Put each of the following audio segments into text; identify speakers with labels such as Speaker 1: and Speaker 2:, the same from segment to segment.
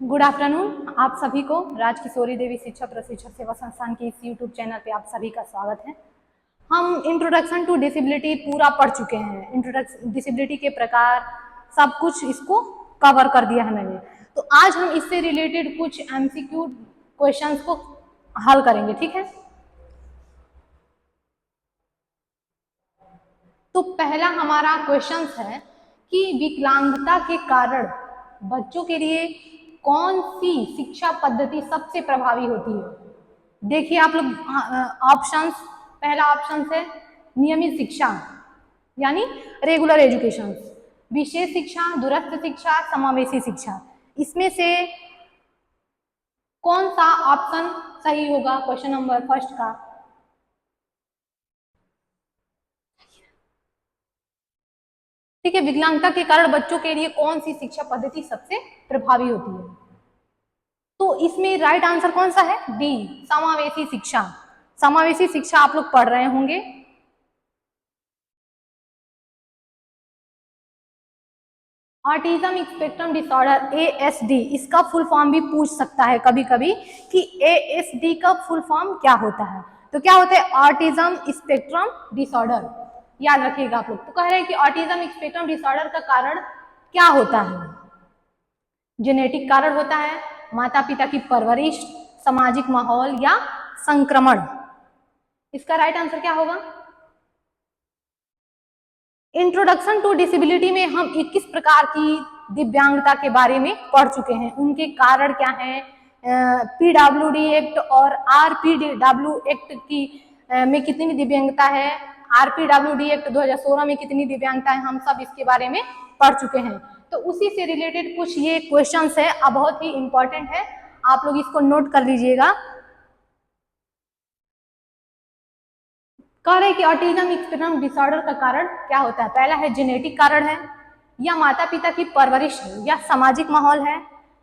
Speaker 1: Good afternoon. आप सभी को राजकिशोरी देवी शिक्षा प्रशिक्षण सेवा संस्थान के इस यूट्यूब चैनल पे आप सभी का स्वागत है। हम इंट्रोडक्शन टू डिसेबिलिटी पूरा पढ़ चुके हैं। इंट्रोडक्शन डिसेबिलिटी के प्रकार सब कुछ इसको कवर कर दिया है मैंने। तो आज हम इससे रिलेटेड कुछ एमसीक्यू क्वेश्चंस को हल करेंगे, ठीक है। तो पहला हमारा क्वेश्चन है कि विकलांगता के कारण बच्चों के लिए कौन सी शिक्षा पद्धति सबसे प्रभावी होती है। देखिए आप लोग ऑप्शंस, पहला ऑप्शन है नियमित शिक्षा यानी रेगुलर एजुकेशन, विशेष शिक्षा, दूरस्थ शिक्षा, समावेशी शिक्षा। इसमें से कौन सा ऑप्शन सही होगा क्वेश्चन नंबर फर्स्ट का। ठीक है, विकलांगता के कारण बच्चों के लिए कौन सी शिक्षा पद्धति सबसे प्रभावी होती है। तो इसमें राइट आंसर कौन सा है, डी, समावेशी शिक्षा। समावेशी शिक्षा आप लोग पढ़ रहे होंगे। ऑटिज्म स्पेक्ट्रम डिसऑर्डर, ASD, इसका फुल फॉर्म भी पूछ सकता है कभी कभी कि ASD का फुल फॉर्म क्या होता है। तो क्या होता है, ऑटिज्म स्पेक्ट्रम डिसऑर्डर, याद रखिएगा आप लोग। तो कह रहे हैं कि ऑटिज्म स्पेक्ट्रम डिसऑर्डर का कारण क्या होता है। जेनेटिक कारण होता है, माता पिता की परवरिश, सामाजिक माहौल या संक्रमण। इसका राइट आंसर क्या होगा। इंट्रोडक्शन टू डिसेबिलिटी में हम 21 प्रकार की दिव्यांगता के बारे में पढ़ चुके हैं। उनके कारण क्या हैं, PWD एक्ट और RPW एक्ट की में कितनी दिव्यांगता है, RPWD एक्ट 2016 में कितनी दिव्यांगता है, हम सब इसके बारे में पढ़ चुके हैं। तो उसी से रिलेटेड कुछ ये क्वेश्चंस है, अब बहुत ही इंपॉर्टेंट है, आप लोग इसको नोट कर लीजिएगा। कह रहे कि ऑटिज्म स्पेक्ट्रम डिसऑर्डर का कारण क्या होता है। पहला है जेनेटिक कारण है, या माता पिता की परवरिश है, या सामाजिक माहौल है,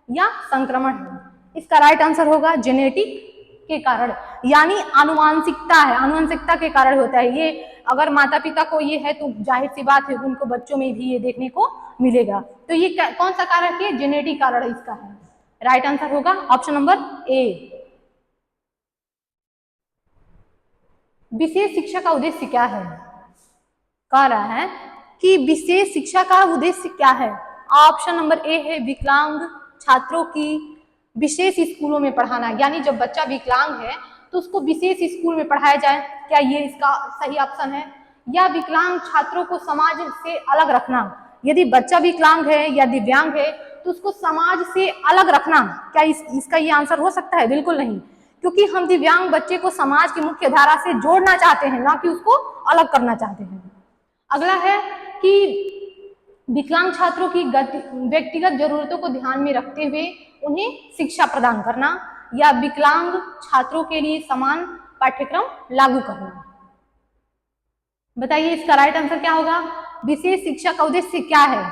Speaker 1: या संक्रमण है। इसका राइट आंसर होगा जेनेटिक के कारण, यानी आनुवांशिकता है, आनुवंशिकता के कारण होता है ये। अगर माता पिता को ये है तो जाहिर सी बात है उनको बच्चों में भी ये देखने को मिलेगा। तो ये कौन सा कारण है, जेनेटिक कारण इसका है। राइट आंसर होगा ऑप्शन नंबर ए। विशेष शिक्षा का उद्देश्य क्या है, कह रहा है कि विशेष शिक्षा का उद्देश्य क्या है। ऑप्शन नंबर ए है विकलांग छात्रों की विशेष स्कूलों में पढ़ाना, यानी जब बच्चा विकलांग है तो उसको विशेष स्कूल में पढ़ाया जाए। क्या ये इसका सही ऑप्शन है। या विकलांग छात्रों को समाज से अलग रखना, यदि बच्चा विकलांग है या दिव्यांग है तो उसको समाज से अलग रखना, क्या इसका ये आंसर हो सकता है। बिल्कुल नहीं, क्योंकि हम दिव्यांग बच्चे को समाज की मुख्य धारा से जोड़ना चाहते हैं, ना कि उसको अलग करना चाहते हैं। अगला है कि विकलांग छात्रों की व्यक्तिगत जरूरतों को ध्यान में रखते हुए उन्हें शिक्षा प्रदान करना, या विकलांग छात्रों के लिए समान पाठ्यक्रम लागू करना। बताइए इसका राइट आंसर क्या होगा। विशेष शिक्षा का उद्देश्य क्या है।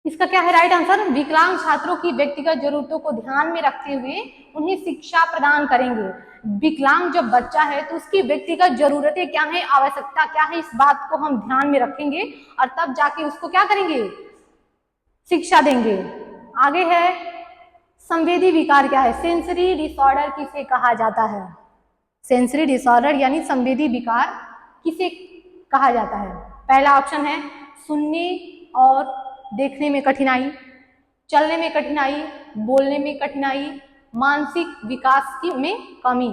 Speaker 1: इसका क्या है राइट आंसर, विकलांग छात्रों की व्यक्तिगत जरूरतों को ध्यान में रखते हुए उन्हें शिक्षा प्रदान करेंगे। विकलांग जब बच्चा है तो उसकी व्यक्तिगत जरूरतें क्या है, आवश्यकता क्या है, इस बात को हम ध्यान में रखेंगे और तब जाके उसको क्या करेंगे, शिक्षा देंगे। आगे है संवेदी विकार क्या है, सेंसरी डिसऑर्डर किसे कहा जाता है। सेंसरी डिसऑर्डर यानी संवेदी विकार किसे कहा जाता है। पहला ऑप्शन है सुनने और देखने में कठिनाई, चलने में कठिनाई, बोलने में कठिनाई, मानसिक विकास की में कमी।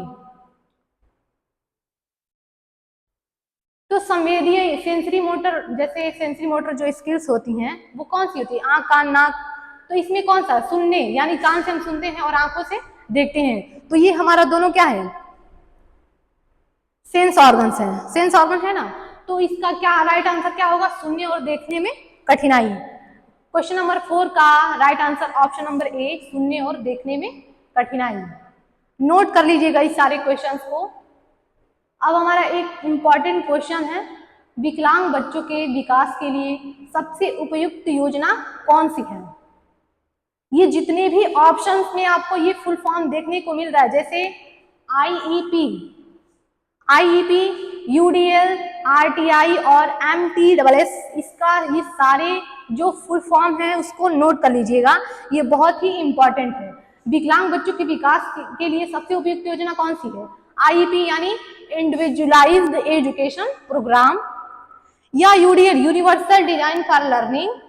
Speaker 1: तो संवेदीय सेंसरी मोटर, जैसे सेंसरी मोटर जो स्किल्स होती हैं वो कौन सी होती है, आंख, कान, नाक। तो इसमें कौन सा, सुनने यानी कान से हम सुनते हैं और आंखों से देखते हैं। तो ये हमारा दोनों क्या है, सेंस ऑर्गन्स है, सेंस ऑर्गन है ना। तो इसका क्या राइट आंसर क्या होगा, सुनने और देखने में कठिनाई। क्वेश्चन नंबर 4 का right answer option number A, सुनने और देखने में कठिनाई। नोट कर लीजिएगा इस सारे क्वेश्चंस को। अब हमारा एक इंपॉर्टेंट क्वेश्चन है, विकलांग बच्चों के विकास के लिए सबसे उपयुक्त योजना कौन सी है। ये जितने भी ऑप्शंस में आपको ये फुल फॉर्म देखने को मिल रहा है, जैसे आईईपी, यूडीएल, आरटीआई और एमटीएस, इसका ये सारे जो फुल फॉर्म है उसको नोट कर लीजिएगा, ये बहुत ही इंपॉर्टेंट है। विकलांग बच्चों के विकास के लिए सबसे उपयुक्त योजना कौन सी है? आईईपी यानी इंडिविजुअलाइज्ड एजुकेशन प्रोग्राम, या UDL universal design for learning,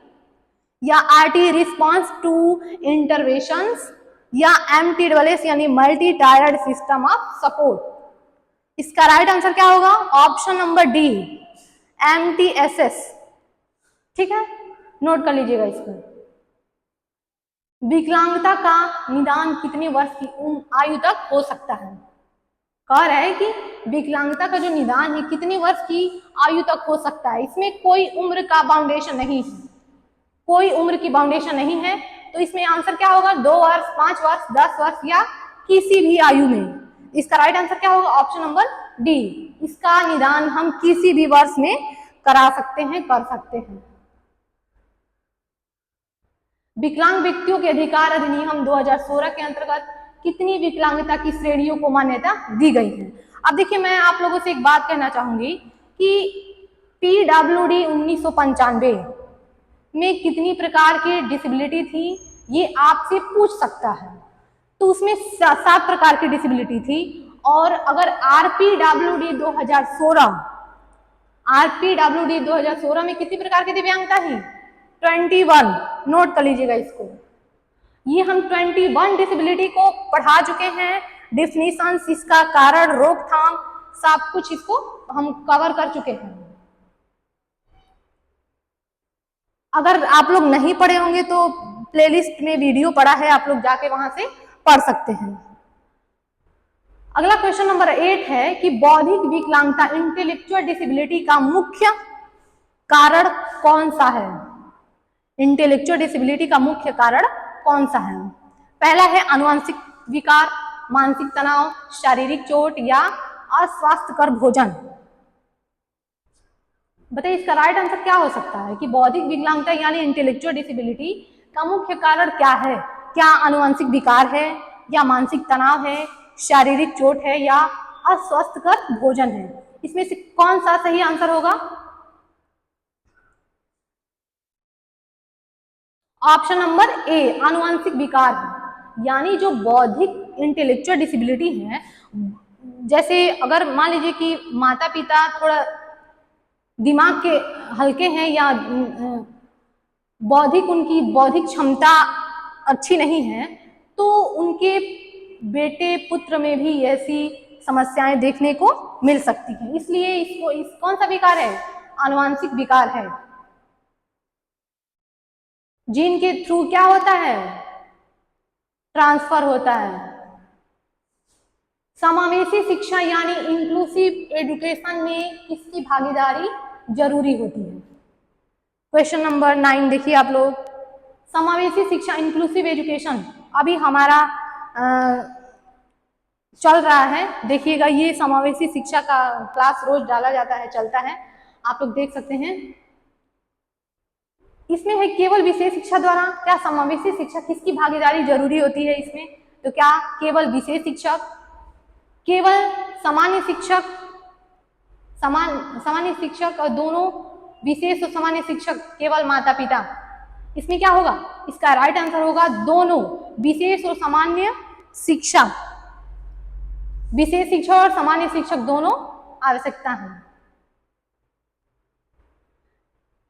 Speaker 1: या आरटी रिस्पॉन्स टू इंटरवेंशंस, या एमटीएस यानी multi tiered system of support. इसका राइट आंसर क्या होगा? Option number D, MTSS. ठीक है, नोट कर लीजिएगा इसको। विकलांगता का निदान कितने वर्ष की आयु तक हो सकता है? कह रहा है कि विकलांगता का जो निदान है कितने वर्ष की आयु तक हो सकता है। इसमें कोई उम्र का बाउंडेशन नहीं है, कोई उम्र की बाउंडेशन नहीं है, तो इसमें आंसर क्या होगा? 2 वर्ष, 5 वर्ष, 10 वर्ष या किसी भी आयु में। इसका राइट आंसर क्या होगा? ऑप्शन नंबर डी, इसका निदान हम किसी भी वर्ष में करा सकते हैं, कर सकते हैं। विकलांग व्यक्तियों के अधिकार अधिनियम 2016 के अंतर्गत कितनी विकलांगता की श्रेणियों को मान्यता दी गई है? अब देखिए, मैं आप लोगों से एक बात कहना चाहूंगी कि पीडब्ल्यूडी 1995 में कितनी प्रकार की डिसेबिलिटी थी, ये आपसे पूछ सकता है। तो उसमें 7 प्रकार की डिसेबिलिटी थी, और अगर आरपीडब्ल्यूडी 2016 में कितनी प्रकार की दिव्यांगता थी? 21। नोट कर लीजिएगा इसको। ये हम 21 डिसेबिलिटी को पढ़ा चुके हैं, डिफिनीशंस, इसका कारण, रोकथाम, सब कुछ इसको हम कवर कर चुके हैं। अगर आप लोग नहीं पढ़े होंगे तो प्लेलिस्ट में वीडियो पड़ा है, आप लोग जाके वहां से पढ़ सकते हैं। अगला क्वेश्चन नंबर 8 है कि बौद्धिक विकलांगता, इंटेलेक्चुअल डिसेबिलिटी का मुख्य कारण कौन सा है? इंटेलेक्चुअल डिसेबिलिटी का मुख्य कारण कौन सा है? पहला है आनुवंशिक विकार, मानसिक तनाव, शारीरिक चोट या अस्वास्थ्यकर भोजन। बताइए इसका राइट आंसर क्या हो सकता है कि बौद्धिक विकलांगता यानी इंटेलेक्चुअल डिसेबिलिटी का मुख्य कारण क्या है? क्या आनुवंशिक विकार है, या मानसिक तनाव है, शारीरिक चोट है, या अस्वस्थकर भोजन है? इसमें से कौन सा सही आंसर होगा? ऑप्शन नंबर ए, आनुवंशिक विकार है। यानी जो बौद्धिक इंटेलेक्चुअल डिसेबिलिटी है, जैसे अगर मान लीजिए कि माता पिता थोड़ा दिमाग के हल्के हैं, या उनकी बौद्धिक क्षमता अच्छी नहीं है, तो उनके बेटे पुत्र में भी ऐसी समस्याएं देखने को मिल सकती हैं। इसलिए इसको कौन सा विकार है? आनुवंशिक विकार है। जीन के थ्रू क्या होता है? ट्रांसफर होता है। समावेशी शिक्षा यानी इंक्लूसिव एजुकेशन में किसकी भागीदारी जरूरी होती है? क्वेश्चन नंबर 9 देखिए आप लोग। समावेशी शिक्षा, इंक्लूसिव एजुकेशन अभी हमारा चल रहा है, देखिएगा। ये समावेशी शिक्षा का क्लास रोज डाला जाता है, चलता है, आप लोग देख सकते हैं। इसमें है केवल विशेष शिक्षा द्वारा। क्या समावेशी शिक्षा किसकी भागीदारी जरूरी होती है इसमें? तो क्या केवल विशेष शिक्षक, केवल सामान्य शिक्षक, सामान्य शिक्षक, और दोनों विशेष और सामान्य शिक्षक, केवल माता पिता? इसमें क्या होगा? इसका राइट आंसर होगा दोनों, विशेष और सामान्य शिक्षा। विशेष शिक्षक और सामान्य शिक्षक दोनों आवश्यकता है।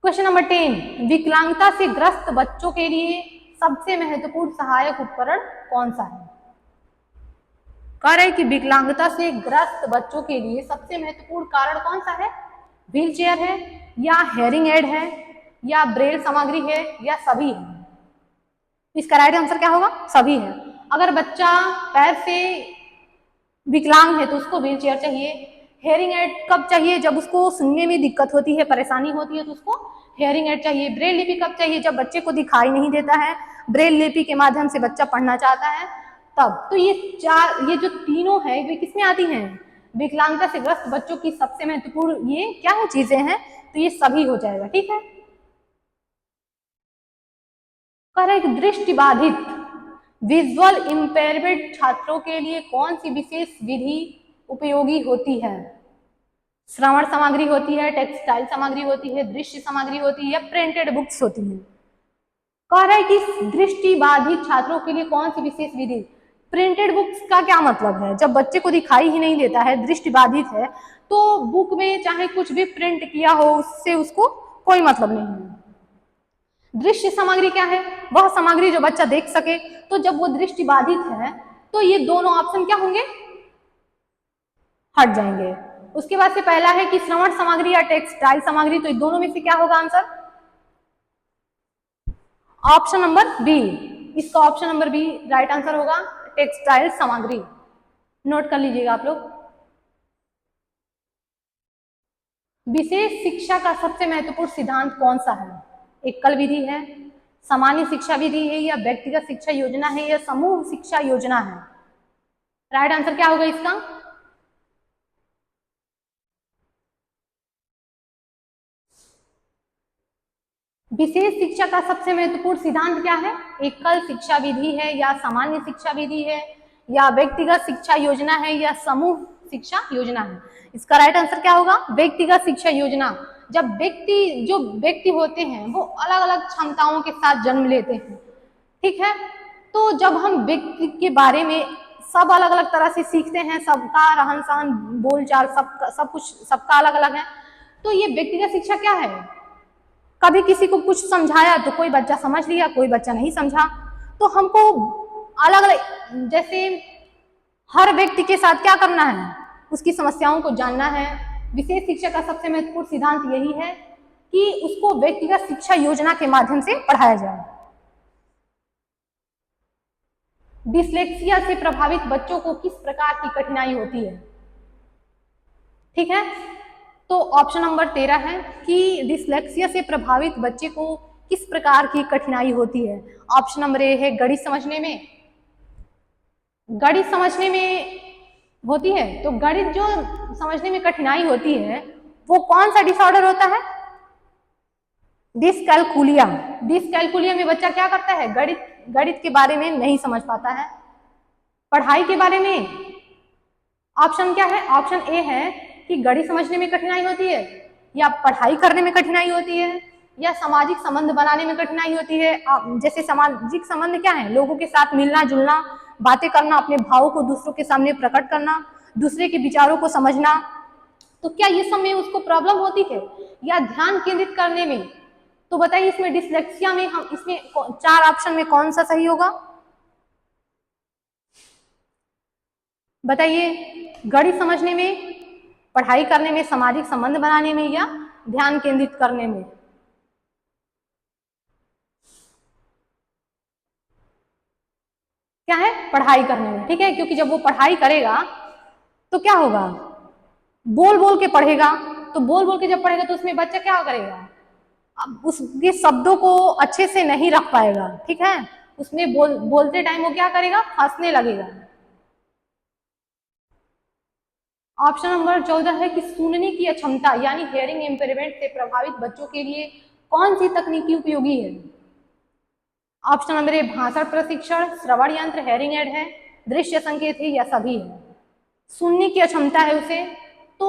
Speaker 1: क्वेश्चन नंबर 10, विकलांगता से ग्रस्त बच्चों के लिए सबसे महत्वपूर्ण सहायक उपकरण कौन सा है? कह रहे हैं कि विकलांगता से ग्रस्त बच्चों के लिए सबसे महत्वपूर्ण कारण कौन सा है? व्हील चेयर है, या हेयरिंग एड है, या ब्रेल सामग्री है, या सभी है? इसका राइट आंसर क्या होगा? सभी है। अगर बच्चा पैर से विकलांग है तो उसको व्हील चेयर चाहिए। हेयरिंग एड कब चाहिए? जब उसको सुनने में दिक्कत होती है, परेशानी होती है, तो उसको हेयरिंग एड चाहिए। ब्रेल लिपि कब चाहिए? जब बच्चे को दिखाई नहीं देता है, ब्रेल लिपि के माध्यम से बच्चा पढ़ना चाहता है, तब। तो ये जो तीनों है वे किसमें आती हैं? विकलांगता से ग्रस्त बच्चों की सबसे महत्वपूर्ण ये क्या है चीजें हैं, तो ये सभी हो जाएगा। ठीक है। कह रहा है कि दृष्टिबाधित विजुअल इम्पेयरमेंट छात्रों के लिए कौन सी विशेष विधि उपयोगी होती है? श्रवण सामग्री होती है, टेक्सटाइल सामग्री होती है, दृश्य सामग्री होती है या प्रिंटेड बुक्स होती है? कह रहा है कि दृष्टिबाधित छात्रों के लिए कौन सी विशेष विधि? प्रिंटेड बुक्स का क्या मतलब है? जब बच्चे को दिखाई ही नहीं देता है, दृष्टिबाधित है, तो बुक में चाहे कुछ भी प्रिंट किया हो उससे उसको कोई मतलब नहीं है। दृश्य सामग्री क्या है? वह सामग्री जो बच्चा देख सके। तो जब वो दृष्टिबाधित है तो ये दोनों ऑप्शन क्या होंगे? हट जाएंगे। उसके बाद से पहला है कि श्रवण सामग्री या टेक्सटाइल सामग्री, तो दोनों में से क्या होगा आंसर? Option number B. इसका option number B right answer होगा, टेक्सटाइल सामग्री। नोट कर लीजिएगा आप लोग। विशेष शिक्षा का सबसे महत्वपूर्ण सिद्धांत कौन सा है? एकल विधि है, सामान्य शिक्षा विधि है या व्यक्तिगत शिक्षा योजना है या समूह शिक्षा योजना है? राइट आंसर क्या होगा इसका? विशेष शिक्षा का सबसे महत्वपूर्ण सिद्धांत क्या है? एकल शिक्षा विधि है या सामान्य शिक्षा विधि है या व्यक्तिगत शिक्षा योजना है या समूह शिक्षा योजना है? इसका राइट आंसर क्या होगा? व्यक्तिगत शिक्षा योजना। जब जो व्यक्ति होते हैं वो अलग अलग क्षमताओं के साथ जन्म लेते हैं, ठीक है? तो जब हम व्यक्ति के बारे में सब अलग अलग तरह से सीखते हैं, सबका रहन सहन बोलचाल सब कुछ सबका अलग अलग है, तो ये व्यक्तिगत शिक्षा क्या है? कभी किसी को कुछ समझाया तो कोई बच्चा समझ लिया, कोई बच्चा नहीं समझा, तो हमको अलग अलग, जैसे हर व्यक्ति के साथ क्या करना है? उसकी समस्याओं को जानना है। विशेष शिक्षा का सबसे महत्वपूर्ण सिद्धांत यही है कि उसको व्यक्तिगत शिक्षा योजना के माध्यम से पढ़ाया जाए। डिसलेक्सिया से प्रभावित बच्चों को किस प्रकार की कठिनाई होती है? ठीक है, तो ऑप्शन नंबर 13 है कि डिसलेक्सिया से प्रभावित बच्चे को किस प्रकार की कठिनाई होती है? ऑप्शन नंबर ए है गणित समझने में। गणित समझने में होती है, तो गणित जो समझने में कठिनाई होती है वो कौन सा डिसऑर्डर होता है? डिसकैलकुलिया। डिसकैलकुलिया में बच्चा क्या करता है? गणित के बारे में नहीं समझ पाता है। पढ़ाई के बारे में ऑप्शन क्या है? ऑप्शन ए है कि गणित समझने में कठिनाई होती है या पढ़ाई करने में कठिनाई होती है या सामाजिक संबंध बनाने में कठिनाई होती है। जैसे सामाजिक संबंध क्या है? लोगों के साथ मिलना जुलना, बातें करना, अपने भावों को दूसरों के सामने प्रकट करना, दूसरे के विचारों को समझना। तो क्या ये सब में उसको प्रॉब्लम होती है या ध्यान केंद्रित करने में? तो बताइए इसमें डिसलेक्सिया में हम इसमें 4 ऑप्शन में कौन सा सही होगा? बताइए, गणित समझने में, पढ़ाई करने में, सामाजिक संबंध बनाने में या ध्यान केंद्रित करने में? क्या है? पढ़ाई करने में, ठीक है, क्योंकि जब वो पढ़ाई करेगा तो क्या होगा? बोल बोल के पढ़ेगा, तो बोल बोल के जब पढ़ेगा तो उसमें बच्चा क्या करेगा? अब उसके शब्दों को अच्छे से नहीं रख पाएगा, ठीक है, उसमें बोलते टाइम वो क्या करेगा? हंसने लगेगा। ऑप्शन नंबर 14 है कि सुनने की अक्षमता यानी हियरिंग इम्पेयरमेंट से प्रभावित बच्चों के लिए कौन सी तकनीकी उपयोगी है? ऑप्शन नंबर ए भाषण प्रशिक्षण, श्रवण यंत्र, हेयरिंग एड है, दृश्य संकेत है या सभी है? सुनने की अक्षमता है उसे, तो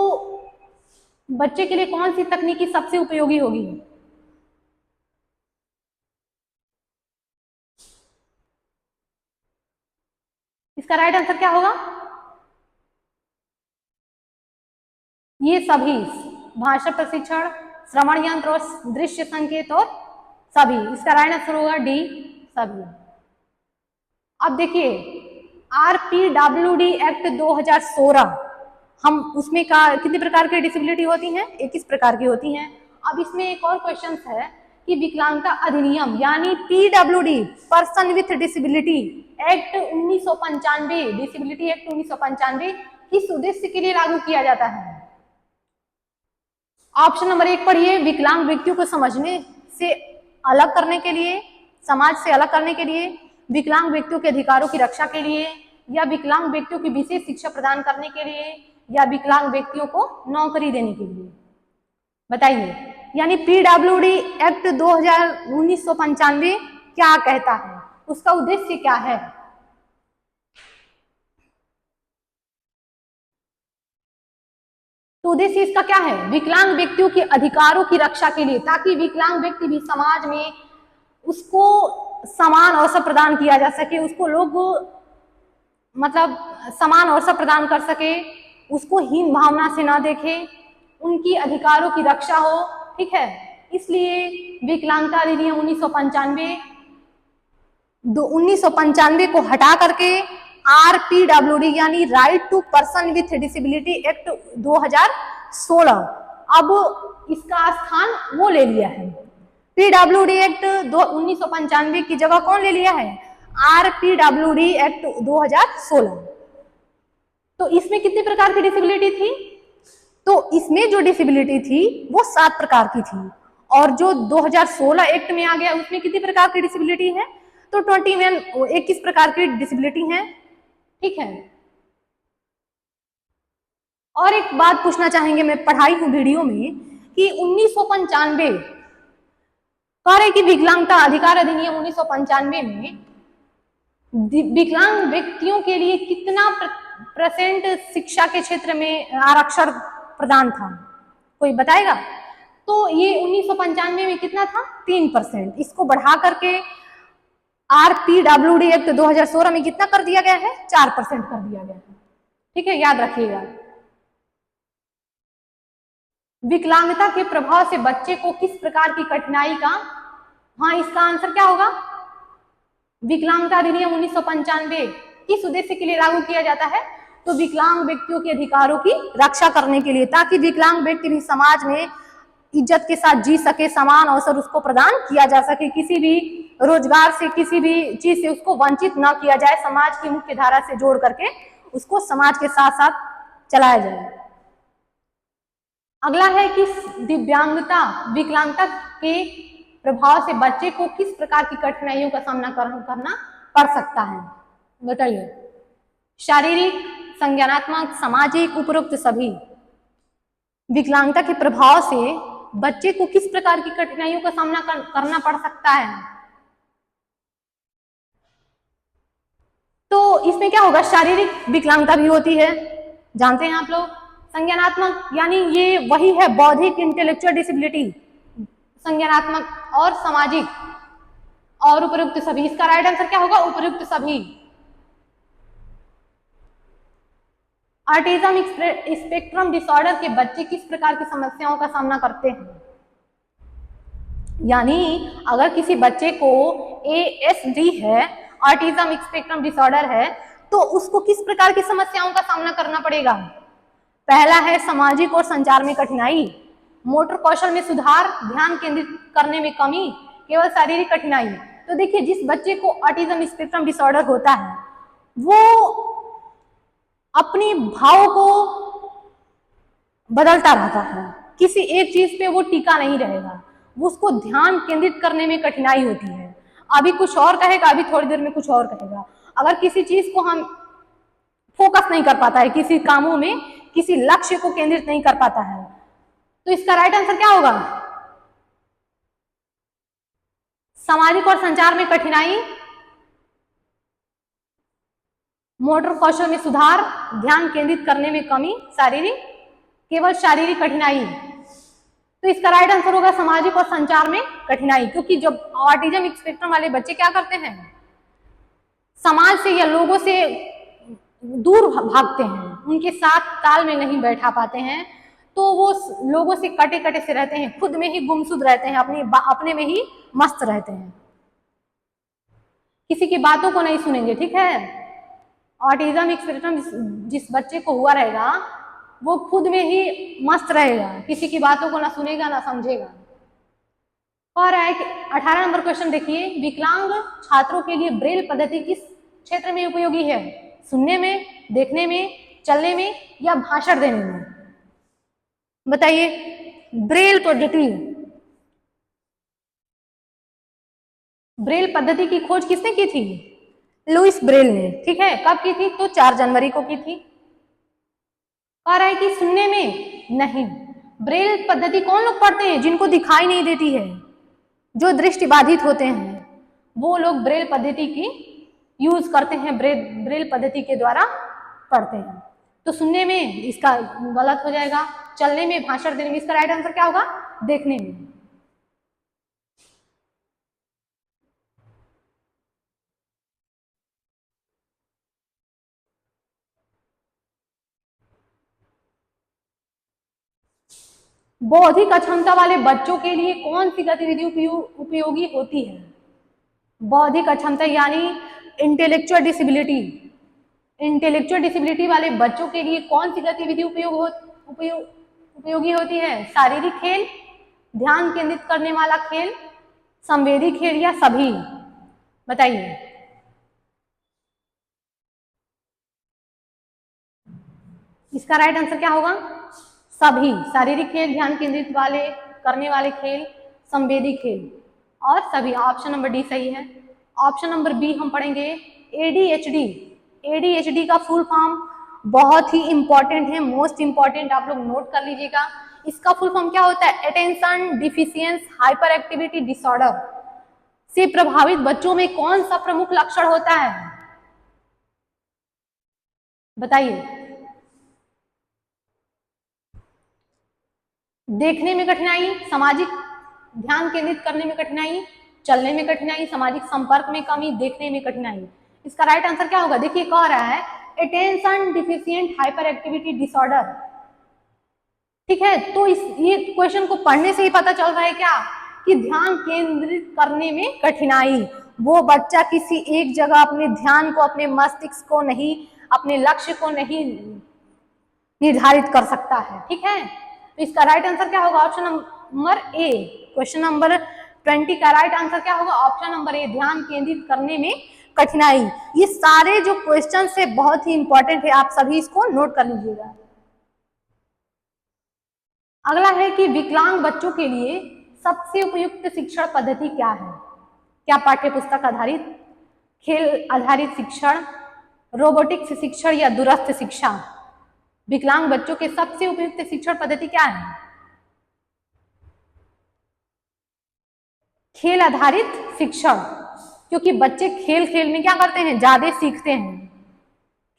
Speaker 1: बच्चे के लिए कौन सी तकनीकी सबसे उपयोगी होगी? इसका राइट आंसर क्या होगा? ये सभी, भाषा प्रशिक्षण, श्रवण यंत्र और दृश्य संकेत और सभी। इसका राइट आंसर होगा डी, सभी। अब देखिए RPWD एक्ट 2016, हम उसमें कितने प्रकार की डिसेबिलिटी होती हैं? 21 प्रकार की होती हैं। अब इसमें एक और क्वेश्चन है कि विकलांगता अधिनियम यानी PWD person with disability act 1995, disability act 1995 किस उद्देश्य के लिए लागू किया जाता है? ऑप्शन नंबर 1 पढ़िए, विकलांग व्यक्तियों को समझने से अलग करने के लिए, समाज से अलग करने के लिए, विकलांग व्यक्तियों के अधिकारों की रक्षा के लिए या विकलांग व्यक्तियों की विशेष शिक्षा प्रदान करने के लिए या विकलांग व्यक्तियों को नौकरी देने के लिए? बताइए। यानी PWD एक्ट 1995 क्या कहता है, उसका उद्देश्य क्या है? तो उद्देश्य इसका क्या है? विकलांग व्यक्तियों के अधिकारों की रक्षा के लिए, ताकि विकलांग व्यक्ति भी समाज में उसको समान अवसर प्रदान किया जा सके, उसको लोग मतलब समान अवसर प्रदान कर सके, उसको हीन भावना से ना देखे, उनकी अधिकारों की रक्षा हो, ठीक है। इसलिए विकलांगता अधिनियम 1995 को हटा करके RPWD यानी right to person with disability act 2016 अब इसका स्थान वो ले लिया है। PWD एक्ट 1995 की जगह कौन ले लिया है? RPWD act 2016। तो इसमें कितने प्रकार की डिसेबिलिटी थी? तो इसमें जो डिसेबिलिटी थी वो 7 प्रकार की थी, और जो 2016 एक्ट में आ गया उसमें कितनी प्रकार की डिसेबिलिटी है? तो 21 प्रकार की डिसेबिलिटी है, ठीक है। और एक बात पूछना चाहेंगे, मैं पढ़ाई हूं वीडियो में कि 1995 कह रहे कि विकलांगता अधिकार अधिनियम 1995 में विकलांग व्यक्तियों के लिए कितना परसेंट शिक्षा के क्षेत्र में आरक्षण प्रदान था, कोई बताएगा? तो ये 1995 में कितना था? 3%। इसको बढ़ा करके RPWD एक्ट 2016 में कितना कर दिया गया है? 4% कर दिया गया है, ठीक है, याद रखिएगा। विकलांगता के प्रभाव से बच्चे को किस प्रकार की कठिनाई का, हाँ इसका आंसर क्या होगा? विकलांगता अधिनियम 1995 किस उद्देश्य के लिए लागू किया जाता है? तो विकलांग व्यक्तियों के अधिकारों की रक्षा करने के लिए, ताकि विकलांग व्यक्ति भी समाज में इज्जत के साथ जी सके, समान अवसर उसको प्रदान किया जा सके, किसी भी रोजगार से, किसी भी चीज से उसको वंचित न किया जाए, समाज की मुख्य धारा से जोड़ करके उसको समाज के साथ साथ चलाया जाए। अगला है कि दिव्यांगता विकलांगता के प्रभाव से बच्चे को किस प्रकार की कठिनाइयों का सामना करना पड़ सकता है, बताइए? शारीरिक, संज्ञानात्मक, सामाजिक, उपरोक्त सभी। विकलांगता के प्रभाव से बच्चे को किस प्रकार की कठिनाइयों का सामना करना पड़ सकता है? तो इसमें क्या होगा? शारीरिक विकलांगता भी होती है, जानते हैं आप लोग। संज्ञानात्मक यानी ये वही है बौद्धिक इंटेलेक्चुअल डिसेबिलिटी, संज्ञानात्मक और सामाजिक, और उपयुक्त सभी। इसका राइट आंसर क्या होगा? उपयुक्त सभी। ऑटिज्म स्पेक्ट्रम डिसऑर्डर के बच्चे किस प्रकार की समस्याओं का सामना करते हैं? यानी अगर किसी बच्चे को ASD है, ऑटिज्म स्पेक्ट्रम डिसऑर्डर है, तो उसको किस प्रकार की समस्याओं का सामना करना पड़ेगा? पहला है सामाजिक और संचार में कठिनाई, मोटर कौशल में सुधार, ध्यान केंद्रित करने में कमी, केवल शारीरिक कठिनाई। तो देखिए, जिस बच्चे को ऑटिज्म स्पेक्ट्रम डिसऑर्डर होता है वो अपनी भाव को बदलता रहता है, किसी एक चीज पे वो टिका नहीं रहेगा, उसको ध्यान केंद्रित करने में कठिनाई होती है। अभी कुछ और कहेगा, अभी थोड़ी देर में कुछ और कहेगा। अगर किसी चीज को हम फोकस नहीं कर पाता है, किसी कामों में किसी लक्ष्य को केंद्रित नहीं कर पाता है, तो इसका राइट आंसर क्या होगा? सामाजिक और संचार में कठिनाई, मोटर कौशल में सुधार, ध्यान केंद्रित करने में कमी, शारीरिक, केवल शारीरिक कठिनाई। तो इसका राइट आंसर होगा सामाजिक और संचार में कठिनाई, क्योंकि जब ऑटिज्म स्पेक्ट्रम वाले बच्चे क्या करते हैं, समाज से या लोगों से दूर भागते हैं, उनके साथ ताल में नहीं बैठा पाते हैं, तो वो लोगों से कटे कटे से रहते हैं, खुद में ही गुमसुद रहते हैं, अपने में ही मस्त रहते हैं, किसी की बातों को नहीं सुनेंगे, ठीक है। ऑटिज्म स्पेक्ट्रम जिस बच्चे को हुआ रहेगा वो खुद में ही मस्त रहेगा, किसी की बातों को ना सुनेगा ना समझेगा। और 18 नंबर क्वेश्चन देखिए, विकलांग छात्रों के लिए ब्रेल पद्धति किस क्षेत्र में उपयोगी है? सुनने में, देखने में, चलने में या भाषण देने में? बताइए। ब्रेल पद्धति, ब्रेल पद्धति की खोज किसने की थी? लुइस ब्रेल ने, ठीक है। कब की थी? तो 4 जनवरी को की थी। कह रहा है कि सुनने में नहीं, ब्रेल पद्धति कौन लोग पढ़ते हैं? जिनको दिखाई नहीं देती है, जो दृष्टि बाधित होते हैं, वो लोग ब्रेल पद्धति की यूज करते हैं, ब्रेल पद्धति के द्वारा पढ़ते हैं। तो सुनने में इसका गलत हो जाएगा, चलने में, भाषण देने में। इसका राइट आंसर क्या होगा? देखने में। बौद्धिक अक्षमता वाले बच्चों के लिए कौन सी गतिविधि उपयोगी होती है? बौद्धिक अक्षमता यानी इंटेलेक्चुअल डिसेबिलिटी, इंटेलेक्चुअल डिसेबिलिटी वाले बच्चों के लिए कौन सी गतिविधि उपयोगी होती है? शारीरिक खेल, ध्यान केंद्रित करने वाला खेल, संवेदी खेल या सभी? बताइए। इसका राइट आंसर क्या होगा? सभी। शारीरिक खेल, ध्यान केंद्रित वाले करने वाले खेल, संवेदी खेल और सभी। ऑप्शन नंबर डी सही है। ऑप्शन नंबर बी हम पढ़ेंगे एडीएचडी। एडीएचडी का फुल फॉर्म बहुत ही इंपॉर्टेंट है, मोस्ट इंपॉर्टेंट, आप लोग नोट कर लीजिएगा। इसका फुल फॉर्म क्या होता है? Attention deficiency hyperactivity disorder से प्रभावित बच्चों में कौन सा प्रमुख लक्षण होता है? बताइए। देखने में कठिनाई, सामाजिक ध्यान केंद्रित करने में कठिनाई, चलने में कठिनाई, सामाजिक संपर्क में कमी, देखने में कठिनाई। इसका राइट आंसर क्या होगा? देखिए कह रहा है attention deficient hyper activity disorder. ठीक है, तो ये क्वेश्चन को पढ़ने से ही पता चल रहा है क्या कि ध्यान केंद्रित करने में कठिनाई। वो बच्चा किसी एक जगह अपने ध्यान को, अपने मस्तिष्क को नहीं, अपने लक्ष्य को नहीं निर्धारित कर सकता है। ठीक है, तो इसका राइट आंसर क्या होगा? Option number A. Question number 20 का राइट आंसर क्या होगा? ऑप्शन नंबर ए, ध्यान केंद्रित करने में कठिनाई। ये सारे जो क्वेश्चन है बहुत ही इंपॉर्टेंट है, आप सभी इसको नोट कर लीजिएगा। अगला है कि विकलांग बच्चों के लिए सबसे उपयुक्त शिक्षण पद्धति क्या है? क्या पाठ्य पुस्तक आधारित, खेल आधारित शिक्षण, रोबोटिक्स शिक्षण या दूरस्थ शिक्षा? विकलांग बच्चों के सबसे उपयुक्त शिक्षण पद्धति क्या है? खेल आधारित शिक्षण, क्योंकि बच्चे खेल खेल में क्या करते हैं? ज्यादा सीखते हैं।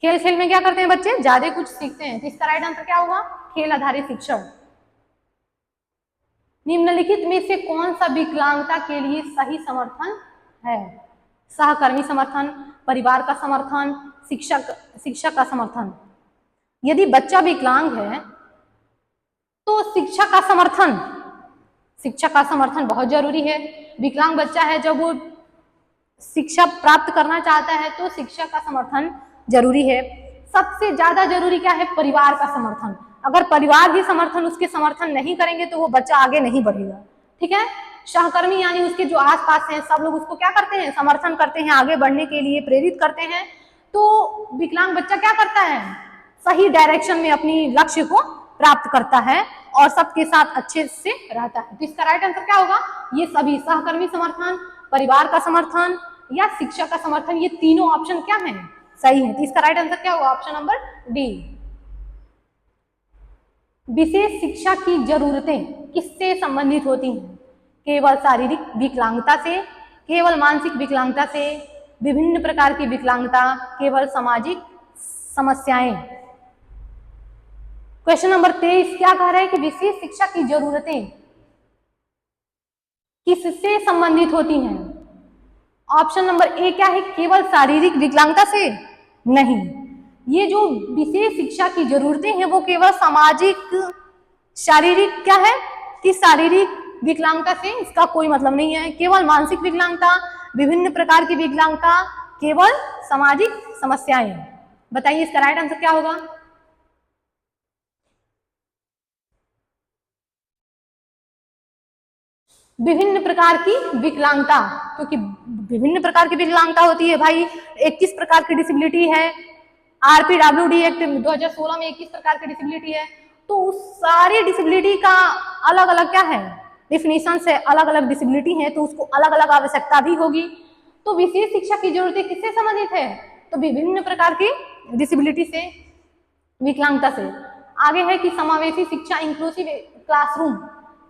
Speaker 1: खेल खेल में क्या करते हैं बच्चे? ज्यादा कुछ सीखते हैं। तो इसका राइट आंसर क्या होगा? खेल आधारित शिक्षण। निम्नलिखित में से कौन सा विकलांगता के लिए सही समर्थन है? सहकर्मी समर्थन, परिवार का समर्थन, शिक्षक का समर्थन। यदि बच्चा विकलांग है तो शिक्षक का समर्थन बहुत जरूरी है। विकलांग बच्चा है, जब वो शिक्षा प्राप्त करना चाहता है तो शिक्षक का समर्थन जरूरी है। सबसे ज्यादा जरूरी क्या है? परिवार का समर्थन। अगर परिवार ही उसके समर्थन नहीं करेंगे तो वो बच्चा आगे नहीं बढ़ेगा। ठीक है, सहकर्मी यानी उसके जो आसपास हैं सब लोग उसको क्या करते हैं? समर्थन करते हैं, आगे बढ़ने के लिए प्रेरित करते हैं। तो विकलांग बच्चा क्या करता है? सही डायरेक्शन में अपनी लक्ष्य को प्राप्त करता है और सबके साथ अच्छे से रहता है। तो इसका राइट आंसर क्या होगा? ये सभी, सहकर्मी समर्थन, परिवार का समर्थन या शिक्षक का समर्थन, ये तीनों ऑप्शन क्या है? सही है। तो इसका राइट आंसर क्या होगा? Option number D. विशेष शिक्षा की जरूरतें किससे संबंधित होती हैं? केवल शारीरिक विकलांगता से, केवल मानसिक विकलांगता से, विभिन्न प्रकार की विकलांगता, केवल सामाजिक समस्याएं? क्वेश्चन नंबर 23 क्या कह रहा है कि विशेष शिक्षा की जरूरतें किससे संबंधित होती हैं? ऑप्शन नंबर ए क्या है? केवल शारीरिक विकलांगता से? नहीं, ये जो विशेष शिक्षा की जरूरतें हैं वो केवल सामाजिक, शारीरिक क्या है कि शारीरिक विकलांगता से इसका कोई मतलब नहीं है। केवल मानसिक विकलांगता, विभिन्न प्रकार की विकलांगता, केवल सामाजिक समस्याएं। बताइए इसका राइट आंसर क्या होगा? विभिन्न प्रकार की विकलांगता, क्योंकि विभिन्न प्रकार की विकलांगता होती है भाई। 21 प्रकार की डिसेबिलिटी है, आरपीडब्ल्यूडी एक्ट 2016 में 21 प्रकार की डिसेबिलिटी है। तो उस सारी डिसेबिलिटी का अलग अलग क्या है? डिफिनीशन है, अलग अलग डिसेबिलिटी है तो उसको अलग अलग आवश्यकता भी होगी। तो विशेष शिक्षा की जरूरतें किससे संबंधित है? तो विभिन्न प्रकार की डिसेबिलिटी से, विकलांगता से। आगे है कि समावेशी शिक्षा, इंक्लूसिव क्लासरूम,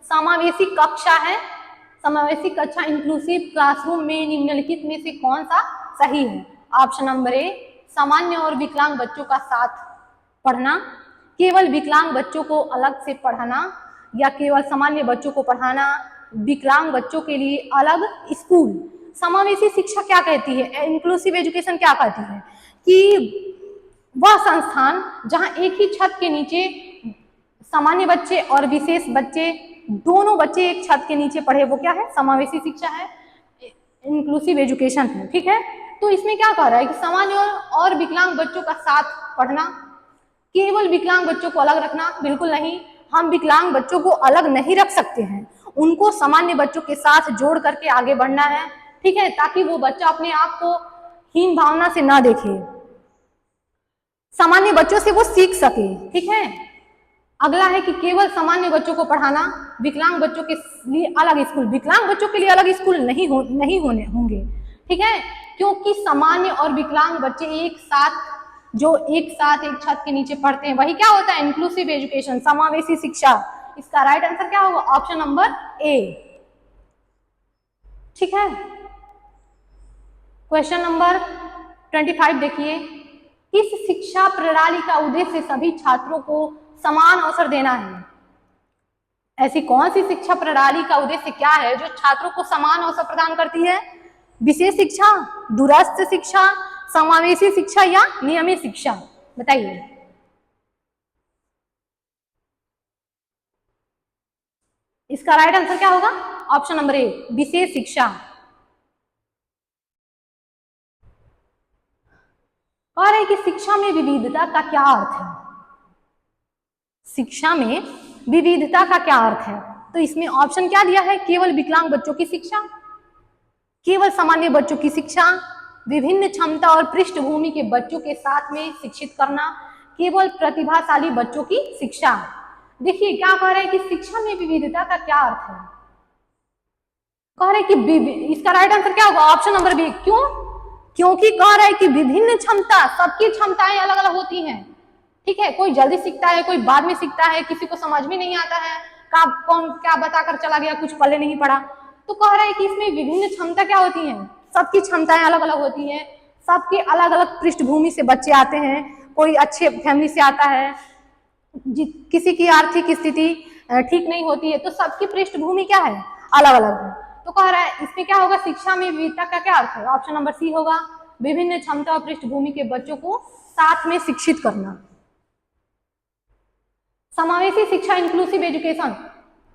Speaker 1: समावेशी कक्षा है, समावेशी कक्षा इंक्लूसिव क्लासरूम में निम्नलिखित में से कौन सा सही है? ऑप्शन नंबर ए, सामान्य और विकलांग बच्चों का साथ पढ़ना, केवल विकलांग बच्चों को अलग से पढ़ाना, या केवल सामान्य बच्चों को पढ़ाना, विकलांग बच्चों के लिए अलग स्कूल। समावेशी शिक्षा क्या कहती है, इंक्लूसिव एजुकेशन क्या कहती है कि वह संस्थान जहां एक ही छत के नीचे सामान्य बच्चे और विशेष बच्चे, दोनों बच्चे एक छत के नीचे पढ़े, वो क्या है? समावेशी शिक्षा है, इंक्लूसिव एजुकेशन है। ठीक है, तो इसमें क्या कह रहा है कि सामान्य और विकलांग बच्चों का साथ पढ़ना, केवल विकलांग बच्चों को अलग रखना, बिल्कुल नहीं, हम विकलांग बच्चों को अलग नहीं रख सकते हैं, उनको सामान्य बच्चों के साथ जोड़ करके आगे बढ़ना है। ठीक है, ताकि वो बच्चा अपने आप को हीन भावना से ना देखे, सामान्य बच्चों से वो सीख सके। ठीक है, अगला है कि केवल सामान्य बच्चों को पढ़ाना, विकलांग बच्चों के लिए अलग स्कूल। विकलांग बच्चों के लिए अलग स्कूल नहीं होंगे। ठीक है, क्योंकि सामान्य और विकलांग बच्चे एक साथ एक छत के नीचे पढ़ते हैं, वही क्या होता है? इंक्लूसिव एजुकेशन, समावेशी शिक्षा। इसका राइट आंसर क्या होगा? Option number A. ठीक है, क्वेश्चन नंबर 25 देखिए, किस शिक्षा प्रणाली का उद्देश्य सभी छात्रों को समान अवसर देना है? ऐसी कौन सी शिक्षा प्रणाली का उद्देश्य क्या है जो छात्रों को समान अवसर प्रदान करती है? विशेष शिक्षा, दूरस्थ शिक्षा, समावेशी शिक्षा या नियमित शिक्षा? बताइए। इसका राइट आंसर क्या होगा? ऑप्शन नंबर ए, विशेष शिक्षा। कह रहे कि शिक्षा में विविधता का क्या अर्थ है? शिक्षा में विविधता का क्या अर्थ है? तो इसमें ऑप्शन क्या दिया है? केवल विकलांग बच्चों की शिक्षा, केवल सामान्य बच्चों की शिक्षा, विभिन्न क्षमता और पृष्ठभूमि के बच्चों के साथ में शिक्षित करना, केवल प्रतिभाशाली बच्चों की शिक्षा। देखिए क्या कह रहे हैं कि शिक्षा में विविधता का क्या अर्थ है? कह रहे कि इसका राइट आंसर क्या होगा? Option number B. क्यों? क्योंकि कह रहे हैं कि विभिन्न क्षमता, सबकी क्षमताएं अलग अलग होती हैं। ठीक है, कोई जल्दी सीखता है, कोई बाद में सीखता है, किसी को समझ में नहीं आता है, कौन क्या बताकर चला गया, कुछ पहले नहीं पढ़ा। तो कह रहा है कि इसमें विभिन्न क्षमता क्या होती हैं? सबकी क्षमताएं अलग अलग होती हैं, सबके अलग अलग पृष्ठभूमि से बच्चे आते हैं, कोई अच्छे फैमिली से आता है, किसी की आर्थिक स्थिति ठीक नहीं होती है, तो सबकी पृष्ठभूमि क्या है? अलग अलग है। तो कह रहा है इसमें क्या होगा? शिक्षा में विविधता का क्या अर्थ है? ऑप्शन नंबर सी होगा, विभिन्न क्षमता और पृष्ठभूमि के बच्चों को साथ में शिक्षित करना। समावेशी शिक्षा, इंक्लूसिव एजुकेशन।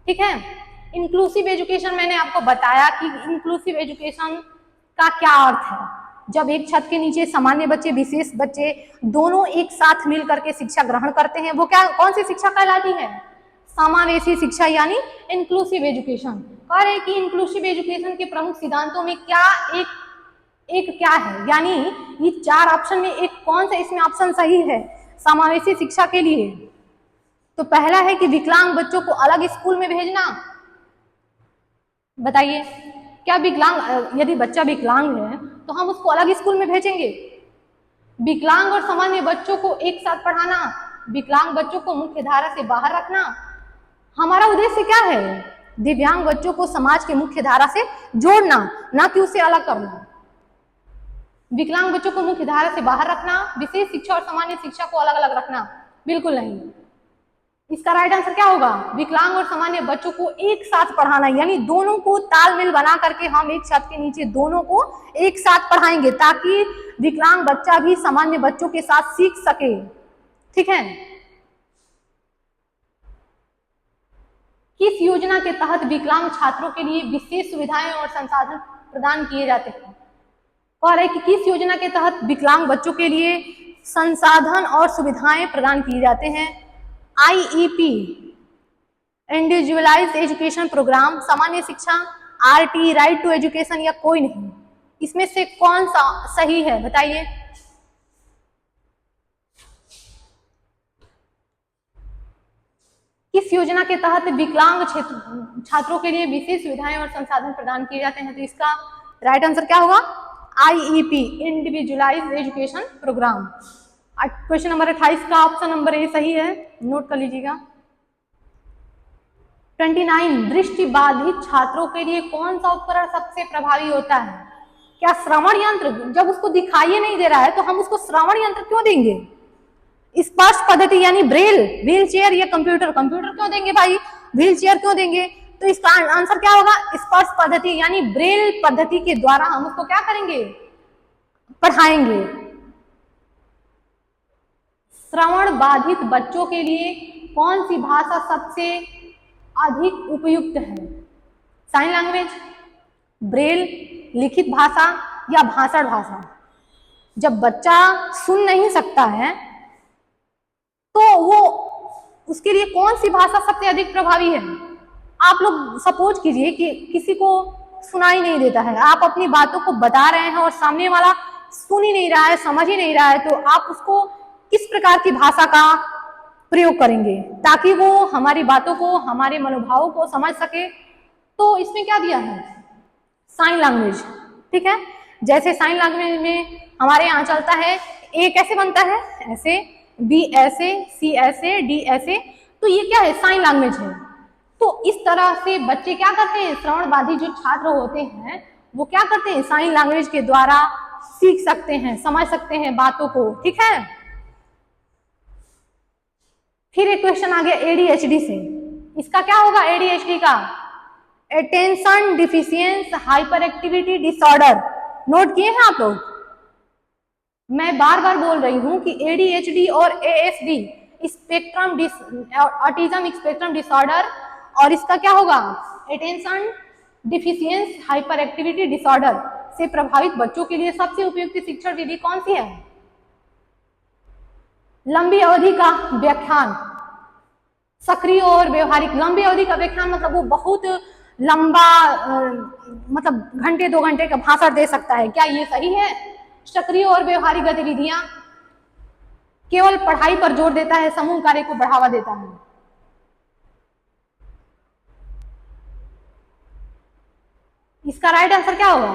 Speaker 1: ठीक है, इंक्लूसिव एजुकेशन मैंने आपको बताया कि इंक्लूसिव एजुकेशन का क्या अर्थ है। जब एक छत के नीचे सामान्य बच्चे, विशेष बच्चे दोनों एक साथ मिल करके शिक्षा ग्रहण करते हैं, वो क्या, कौन सी शिक्षा कहलाती है? समावेशी शिक्षा यानी इंक्लूसिव एजुकेशन। कह रहे कि इंक्लूसिव एजुकेशन के प्रमुख सिद्धांतों में क्या एक क्या है, यानी ये चार ऑप्शन में एक कौन सा इसमें ऑप्शन सही है समावेशी शिक्षा के लिए? तो पहला है कि विकलांग बच्चों को अलग स्कूल में भेजना। बताइए, क्या विकलांग, यदि बच्चा विकलांग है तो हम उसको अलग स्कूल में भेजेंगे? विकलांग और सामान्य बच्चों को एक साथ पढ़ाना, विकलांग बच्चों को मुख्य धारा से बाहर रखना। हमारा उद्देश्य क्या है? दिव्यांग बच्चों को समाज के मुख्य धारा से जोड़ना, ना कि उसे अलग करना। विकलांग बच्चों को मुख्य धारा से बाहर रखना, विशेष शिक्षा और सामान्य शिक्षा को अलग अलग रखना, बिल्कुल नहीं। इसका राइट आंसर क्या होगा? विकलांग और सामान्य बच्चों को एक साथ पढ़ाना, यानी दोनों को तालमेल बना करके हम एक छत के नीचे दोनों को एक साथ पढ़ाएंगे, ताकि विकलांग बच्चा भी सामान्य बच्चों के साथ सीख सके। ठीक है, किस योजना के तहत विकलांग छात्रों के लिए विशेष सुविधाएं और संसाधन प्रदान किए जाते हैं? कह रहे कि किस योजना के तहत विकलांग बच्चों के लिए संसाधन और सुविधाएं प्रदान किए जाते हैं? आईईपी, इंडिविजुअलाइज्ड एजुकेशन प्रोग्राम, सामान्य शिक्षा, आरटी, राइट टू एजुकेशन, या कोई नहीं? इसमें से कौन सा सही है? बताइए। किस योजना के तहत विकलांग छात्रों के लिए विशेष सुविधाएं और संसाधन प्रदान किए जाते हैं? तो इसका राइट आंसर क्या होगा? IEP, individualized education program. Question number 28 का ऑप्शन नंबर ए सही है, नोट कर लीजिएगा। 29 दृष्टि बाधित छात्रों के लिए कौन सा उपकरण सबसे प्रभावी होता है? क्या श्रवण यंत्र? जब उसको दिखाई नहीं दे रहा है तो हम उसको श्रवण यंत्र क्यों देंगे? स्पर्श पद्धति यानी ब्रेल, व्हील चेयर या कंप्यूटर? कंप्यूटर क्यों देंगे भाई, व्हील चेयर क्यों देंगे? तो इसका आंसर क्या होगा? स्पर्श पद्धति यानी ब्रेल पद्धति के द्वारा हम उसको क्या करेंगे? पढ़ाएंगे। श्रवण बाधित बच्चों के लिए कौन सी भाषा सबसे अधिक उपयुक्त है? साइन लैंग्वेज, ब्रेल, लिखित भाषा या भाषण भाषा? जब बच्चा सुन नहीं सकता है तो वो उसके लिए कौन सी भाषा सबसे अधिक प्रभावी है? आप लोग सपोज कीजिए कि किसी को सुनाई नहीं देता है, आप अपनी बातों को बता रहे हैं और सामने वाला सुन ही नहीं रहा है, समझ ही नहीं रहा है, तो आप उसको किस प्रकार की भाषा का प्रयोग करेंगे ताकि वो हमारी बातों को, हमारे मनोभावों को समझ सके? तो इसमें क्या दिया है? Sign language. ठीक है, जैसे साइन लैंग्वेज में हमारे यहाँ चलता है, ए कैसे बनता है? ऐसे, बी ऐसे, सी ऐसे, डी ऐसे, तो ये क्या है? साइन लैंग्वेज है। तो इस तरह से बच्चे क्या करते हैं? श्रवण बाधित जो छात्र होते हैं वो क्या करते हैं? साइन लैंग्वेज के द्वारा सीख सकते हैं, समझ सकते हैं बातों को। ठीक है, फिर एक क्वेश्चन आ गया एडीएचडी से। इसका क्या होगा? एडीएचडी का attention deficiency hyperactivity disorder. Note किए हैं आप लोग? मैं बार बार बोल रही हूं कि एडीएचडी और ASD spectrum autism spectrum disorder, और इसका क्या होगा? Attention deficiency hyperactivity disorder से प्रभावित बच्चों के लिए सबसे उपयुक्त शिक्षण विधि कौन सी है? लंबी अवधि का व्याख्यान, सक्रिय और व्यवहारिक। लंबी अवधि का व्याख्यान मतलब वो बहुत लंबा मतलब घंटे 2 घंटे का भाषण दे सकता है, क्या ये सही है? सक्रिय और व्यवहारिक गतिविधियां केवल पढ़ाई पर जोर देता है, समूह कार्य को बढ़ावा देता है। इसका राइट आंसर क्या होगा?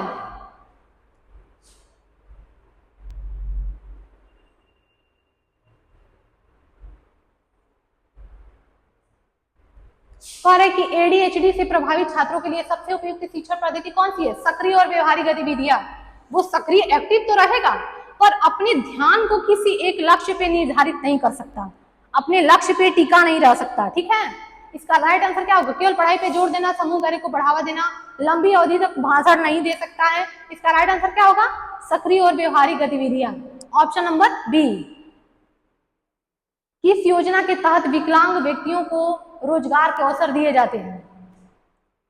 Speaker 1: कह रहे कि एडीएचडी से प्रभावित छात्रों के लिए सबसे उपयुक्त शिक्षण पद्धति कौन सी है? सक्रिय और व्यवहारिक गतिविधियां। वो सक्रिय एक्टिव तो रहेगा पर अपने ध्यान को किसी एक लक्ष्य पे निर्धारित नहीं कर सकता, अपने लक्ष्य पे टिका नहीं रह सकता। ठीक है, इसका राइट आंसर क्या होगा? केवल पढ़ाई पे जोर देना, समूह कार्य को बढ़ावा देना, लंबी अवधि तक भाषण नहीं दे सकता है। इसका राइट आंसर क्या होगा? सक्रिय और व्यवहारिक गतिविधियां, ऑप्शन नंबर बी। किस योजना के तहत विकलांग व्यक्तियों को रोजगार के अवसर दिए जाते हैं?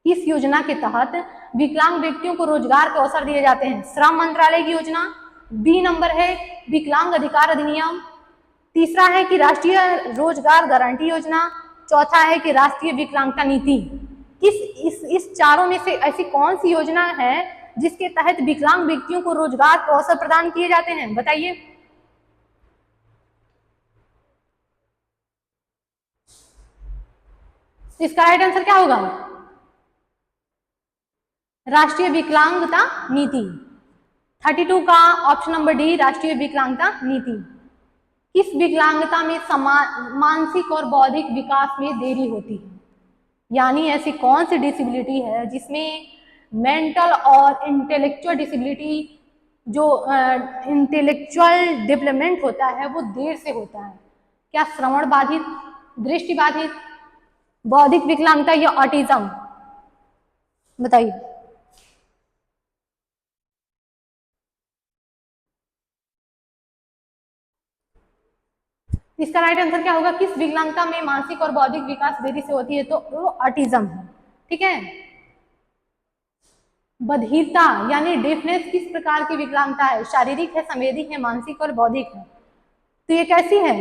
Speaker 1: किस योजना के तहत विकलांग व्यक्तियों को रोजगार के अवसर दिए जाते हैं? श्रम मंत्रालय की योजना, बी नंबर है विकलांग अधिकार अधिनियम, तीसरा है कि राष्ट्रीय रोजगार गारंटी योजना, चौथा है कि राष्ट्रीय विकलांगता नीति। इस चारों में से ऐसी कौन सी योजना है जिसके तहत विकलांग व्यक्तियों को रोजगार के अवसर प्रदान किए जाते हैं? बताइए। इसका राइट आंसर क्या होगा? राष्ट्रीय विकलांगता नीति। 32 का ऑप्शन नंबर डी, राष्ट्रीय विकलांगता नीति। किस विकलांगता में मानसिक और बौद्धिक विकास में देरी होती है? यानी ऐसी कौन सी डिसेबिलिटी है जिसमें मेंटल और इंटेलेक्चुअल डिसेबिलिटी, जो इंटेलेक्चुअल डेवलपमेंट होता है वो देर से होता है? क्या श्रवण बाधित, दृष्टि बाधित, बौद्धिक विकलांगता या ऑटिज्म? बताइए। इसका राइट आंसर क्या होगा? किस विकलांगता में मानसिक और बौद्धिक विकास देरी से होती है? तो वो ऑटिज्म है। ठीक है, बधिरता यानी डेफनेस किस प्रकार की विकलांगता है? शारीरिक है, संवेदी है, मानसिक और बौद्धिक है? तो ये कैसी है?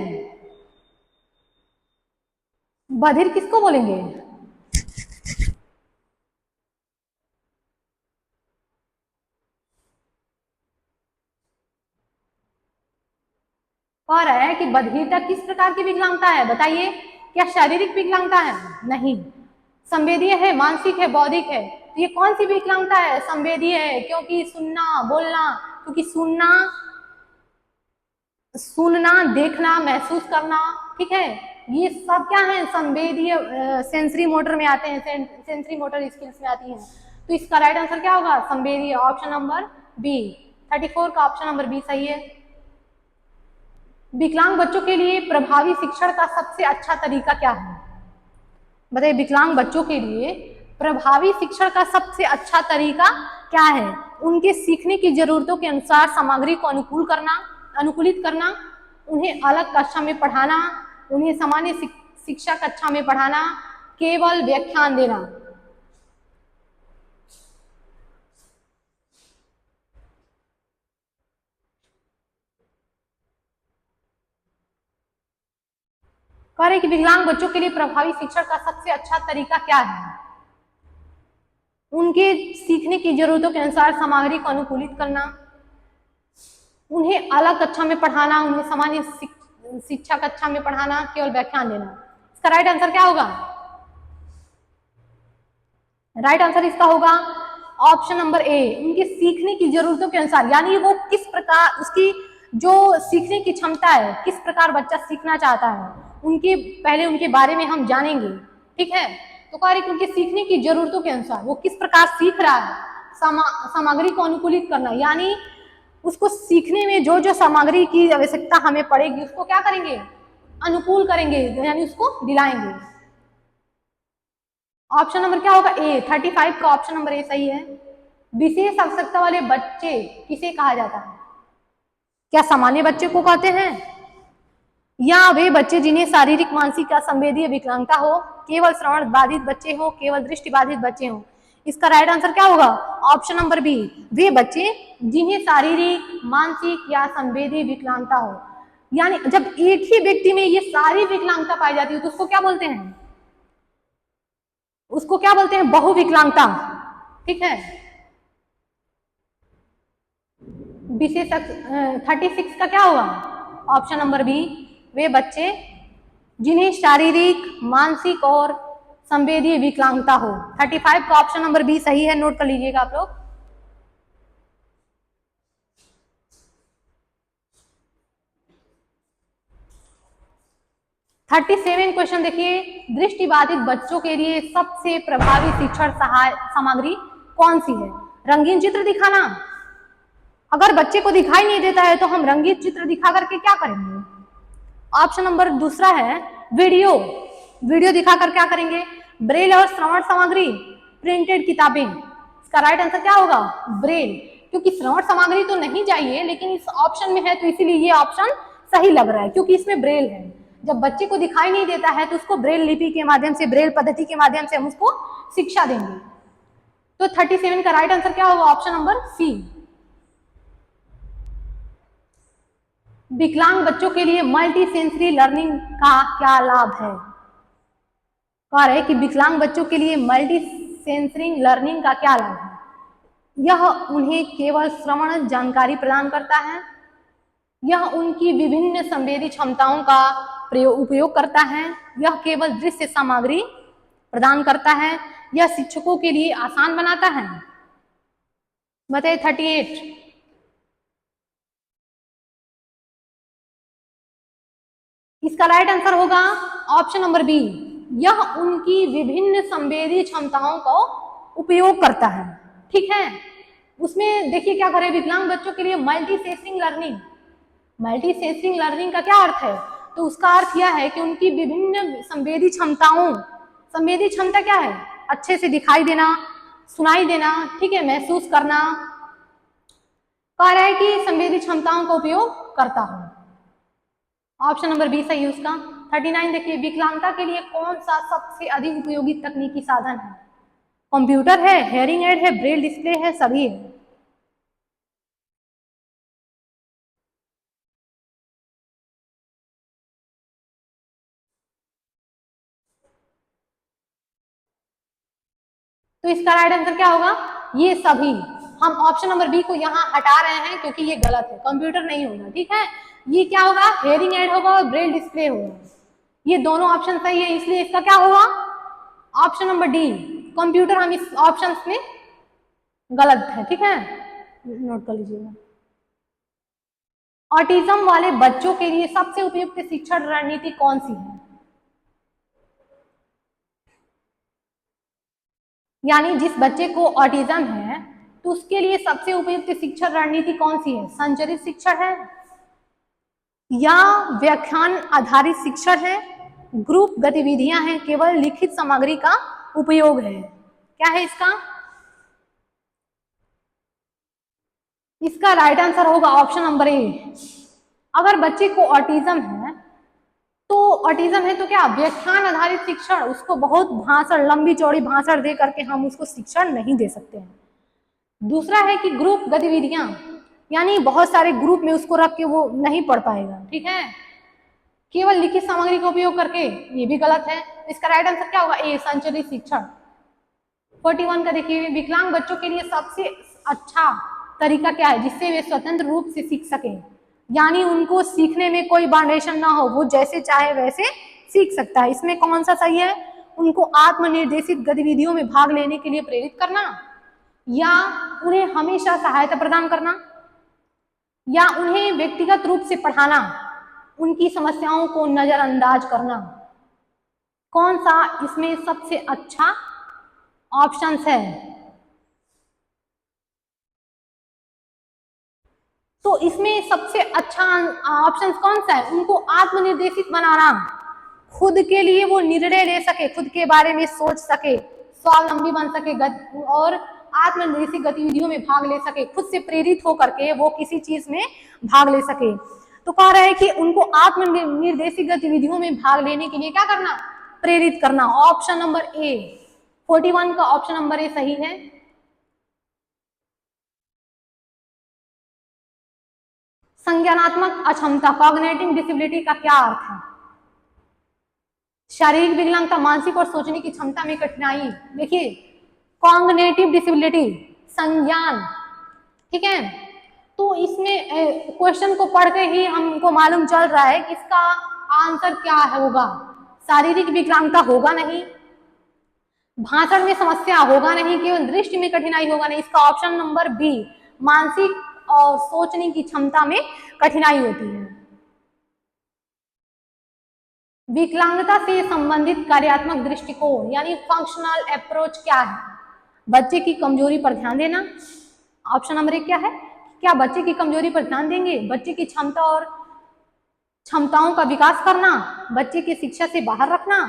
Speaker 1: बधिर किसको बोलेंगे? कह रहा है कि बधिरता किस प्रकार की विकलांगता है? बताइए। क्या शारीरिक विकलांगता है? नहीं। संवेदीय है, मानसिक है, बौद्धिक है? तो ये कौन सी विकलांगता है? संवेदीय है, क्योंकि सुनना, बोलना, क्योंकि सुनना, देखना, महसूस करना, ठीक है, ये सब क्या है, संवेदीय सेंसरी मोटर में आते हैं, सेंसरी मोटर स्किल्स में आती हैं। तो इसका राइट आंसर क्या होगा, संवेदीय, ऑप्शन नंबर बी। 34 का ऑप्शन नंबर बी सही है। विकलांग बच्चों के लिए प्रभावी शिक्षण का सबसे अच्छा तरीका क्या है? बताइए, विकलांग बच्चों के लिए प्रभावी शिक्षण का सबसे अच्छा तरीका क्या है? उनके सीखने की जरूरतों के अनुसार सामग्री को अनुकूलित करना, उन्हें अलग कक्षा में पढ़ाना, उन्हें सामान्य शिक्षा कक्षा में पढ़ाना, केवल व्याख्यान देना। कह रहे कि विकलांग बच्चों के लिए प्रभावी शिक्षण का सबसे अच्छा तरीका क्या है? उनके सीखने की जरूरतों के अनुसार सामग्री को अनुकूलित करना, उन्हें अलग कक्षा में पढ़ाना, उन्हें सामान्य शिक्षा कक्षा में पढ़ाना, केवल व्याख्यान देना। इसका राइट आंसर क्या होगा? राइट आंसर इसका होगा ऑप्शन नंबर ए, उनके सीखने की जरूरतों के अनुसार, यानी वो किस प्रकार, उसकी जो सीखने की क्षमता है, किस प्रकार बच्चा सीखना चाहता है, उनके पहले उनके बारे में हम जानेंगे, ठीक है। तो कह रहे कि उनके सीखने की जरूरतों के अनुसार वो किस प्रकार सीख रहा है, सामग्री को अनुकूलित करना, यानी उसको सीखने में जो जो सामग्री की आवश्यकता हमें पड़ेगी उसको क्या करेंगे, अनुकूल करेंगे, यानी उसको दिलाएंगे। ऑप्शन नंबर क्या होगा, ए। 35 का ऑप्शन नंबर ए सही है। विशेष आवश्यकता वाले बच्चे किसे कहा जाता है? क्या सामान्य बच्चे को कहते हैं, या वे बच्चे जिन्हें शारीरिक, मानसिक या संवेदीय विकलांगता हो, केवल श्रवण बाधित बच्चे हो, केवल दृष्टि बाधित बच्चे हो? इसका राइट आंसर क्या होगा, ऑप्शन नंबर बी, वे बच्चे जिन्हें शारीरिक, मानसिक या संवेदी विकलांगता हो। यानी जब एक ही व्यक्ति में ये सारी विकलांगता पाई जाती है तो उसको क्या बोलते हैं, उसको क्या बोलते हैं, बहुविकलांगता, ठीक है। विशेष 36 का क्या होगा, ऑप्शन नंबर बी, वे बच्चे जिन्हें शारीरिक, मानसिक और संवेदीय विकलांगता हो। 35 का ऑप्शन नंबर बी सही है, नोट कर लीजिएगा आप लोग। थर्टी 37 क्वेश्चन देखिए, दृष्टिबाधित बच्चों के लिए सबसे प्रभावी शिक्षण सहाय सामग्री कौन सी है? रंगीन चित्र दिखाना। अगर बच्चे को दिखाई नहीं देता है तो हम रंगीन चित्र दिखा करके क्या करेंगे? ऑप्शन नंबर दूसरा है वीडियो, वीडियो दिखाकर क्या करेंगे? ब्रेल और श्रवण सामग्री, प्रिंटेड किताबें। इसका राइट आंसर क्या होगा, ब्रेल, क्योंकि श्रवण सामग्री तो नहीं चाहिए लेकिन इस ऑप्शन में है तो इसीलिए ये ऑप्शन सही लग रहा है, क्योंकि इसमें ब्रेल है। जब बच्चे को दिखाई नहीं देता है तो उसको ब्रेल लिपि के माध्यम से, ब्रेल पद्धति के माध्यम से हम उसको शिक्षा देंगे। तो 37 का राइट आंसर क्या होगा, ऑप्शन नंबर सी। विकलांग बच्चों के लिए मल्टी सेंसरी लर्निंग का क्या लाभ है? कह रहे कि विकलांग बच्चों के लिए मल्टी सेंसरी लर्निंग का क्या लाभ है? यह उन्हें केवल श्रवण जानकारी प्रदान करता है, यह उनकी विभिन्न संवेदी क्षमताओं का उपयोग करता है, यह केवल दृश्य सामग्री प्रदान करता है, यह शिक्षकों के लिए आसान बनाता है। बताइए 38। इसका राइट आंसर होगा ऑप्शन नंबर बी, यह उनकी विभिन्न संवेदी क्षमताओं का उपयोग करता है, ठीक है। उसमें देखिए क्या करें, विकलांग बच्चों के लिए multi censoring learning, multi censoring learning का क्या अर्थ है, तो उसका अर्थ यह है कि उनकी विभिन्न संवेदी क्षमताओं, संवेदी क्षमता क्या है, अच्छे से दिखाई देना, सुनाई देना, ठीक है, महसूस करना, कह रहा है कि संवेदी क्षमताओं का उपयोग करता हूं। ऑप्शन नंबर बी सही है उसका। 39 देखिए, विकलांगता के लिए कौन सा सबसे अधिक उपयोगी तकनीकी साधन है? कंप्यूटर है, हेयरिंग एड है, ब्रेल डिस्प्ले है, सभी है। तो इसका राइट आंसर क्या होगा, ये सभी। हम ऑप्शन नंबर बी को यहाँ हटा रहे हैं क्योंकि ये गलत है, कंप्यूटर नहीं होगा, ठीक है। ये क्या होगा, हेयरिंग एड होगा और ब्रेल डिस्प्ले होगा। ये दोनों ऑप्शन सही है, इसलिए इसका क्या होगा, ऑप्शन नंबर डी, कंप्यूटर हम इस ऑप्शन में गलत है, ठीक है, नोट कर लीजिएगा। ऑटिज्म वाले बच्चों के लिए सबसे उपयुक्त शिक्षण रणनीति कौन सी है? यानी जिस बच्चे को ऑटिज्म है तो उसके लिए सबसे उपयुक्त शिक्षण रणनीति कौन सी है? संचरित शिक्षण है या व्याख्यान आधारित शिक्षण है, ग्रुप गतिविधियां हैं, केवल लिखित सामग्री का उपयोग है? क्या है इसका? इसका राइट आंसर होगा ऑप्शन नंबर ए। अगर बच्चे को ऑटिज्म है तो क्या व्याख्यान आधारित शिक्षण, उसको बहुत भाषण, लंबी चौड़ी भाषण दे करके हम उसको शिक्षण नहीं दे सकते हैं। दूसरा है कि ग्रुप गतिविधियां, यानी बहुत सारे ग्रुप में उसको रख के वो नहीं पढ़ पाएगा, ठीक है, केवल लिखित सामग्री का उपयोग करके, ये भी गलत है। इसका राइट आंसर क्या होगा? ए, संचरित शिक्षण। 41 का देखिए, विकलांग बच्चों के लिए सबसे अच्छा तरीका क्या है जिससे वे स्वतंत्र रूप से सीख सके, यानी उनको सीखने में कोई बाउंडेशन ना हो, वो जैसे चाहे वैसे सीख सकता है। इसमें कौन सा सही है? उनको आत्मनिर्देशित गतिविधियों में भाग लेने के लिए प्रेरित करना, या उन्हें हमेशा सहायता प्रदान करना, या उन्हें व्यक्तिगत रूप से पढ़ाना, उनकी समस्याओं को नजरअंदाज करना। कौन सा इसमें सबसे अच्छा ऑप्शन है? तो इसमें सबसे अच्छा ऑप्शन कौन सा है? उनको आत्मनिर्देशित बनाना, खुद के लिए वो निर्णय ले सके, खुद के बारे में सोच सके, स्वावलंबी बन सके और आत्मनिर्देशित गतिविधियों में भाग ले सके, खुद से प्रेरित होकर के वो किसी चीज में भाग ले सके। तो कह रहा है कि उनको आत्मनिर्देशित गतिविधियों में भाग लेने के लिए क्या करना? प्रेरित करना। ऑप्शन नंबर ए, 41 का ऑप्शन नंबर ए सही है। संज्ञानात्मक अक्षमता, कॉग्निटिव डिसेबिलिटी का क्या अर्थ है? शारीरिक विकलांगता, मानसिक और सोचने की क्षमता में कठिनाई। देखिए, कॉग्निटिव डिसेबिलिटी, संज्ञान, ठीक है। तो इसमें क्वेश्चन को पढ़ के ही हमको मालूम चल रहा है कि इसका आंसर क्या होगा। शारीरिक विकलांगता होगा नहीं, भाषण में समस्या होगा नहीं, केवल दृष्टि में कठिनाई होगा नहीं। इसका ऑप्शन नंबर बी, मानसिक और सोचने की क्षमता में कठिनाई होती है। विकलांगता से संबंधित कार्यात्मक दृष्टिकोण यानी फंक्शनल अप्रोच क्या है? बच्चे की कमजोरी पर ध्यान देना। ऑप्शन नंबर एक क्या है? क्या बच्चे की कमजोरी पर ध्यान देंगे? बच्चे की क्षमता और क्षमताओं का विकास करना, बच्चे की शिक्षा से बाहर रखना,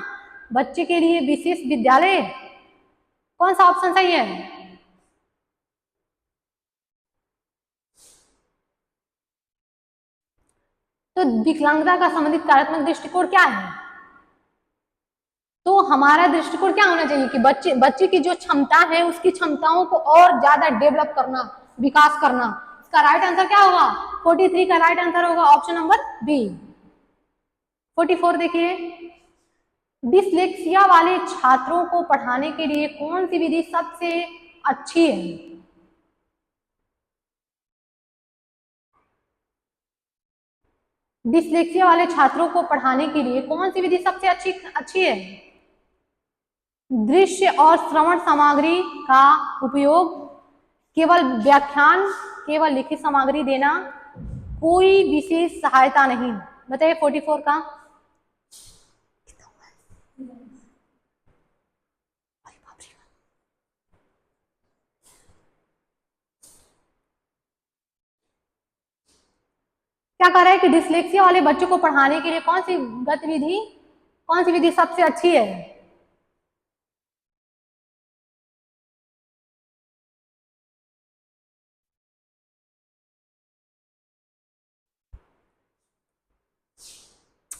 Speaker 1: बच्चे के लिए विशेष विद्यालय। कौन सा ऑप्शन सही है? तो विकलांगता का संबंधित कार्यात्मक दृष्टिकोण क्या है? तो हमारा दृष्टिकोण क्या होना चाहिए कि बच्चे की जो क्षमता है उसकी क्षमताओं को और ज्यादा डेवलप करना, विकास करना। इसका राइट आंसर क्या होगा? 43 का राइट आंसर होगा ऑप्शन नंबर बी। 44 देखिए, डिसलेक्सिया वाले छात्रों को पढ़ाने के लिए कौन सी विधि सबसे अच्छी है? डिसलेक्सिया वाले छात्रों को पढ़ाने के लिए कौन सी विधि सबसे अच्छी है? दृश्य और श्रवण सामग्री का उपयोग, केवल व्याख्यान, केवल लिखित सामग्री देना, कोई विशेष सहायता नहीं। बताइए 44 का। क्या कह रहा है कि डिसलेक्सिया वाले बच्चों को पढ़ाने के लिए कौन सी विधि सबसे अच्छी है?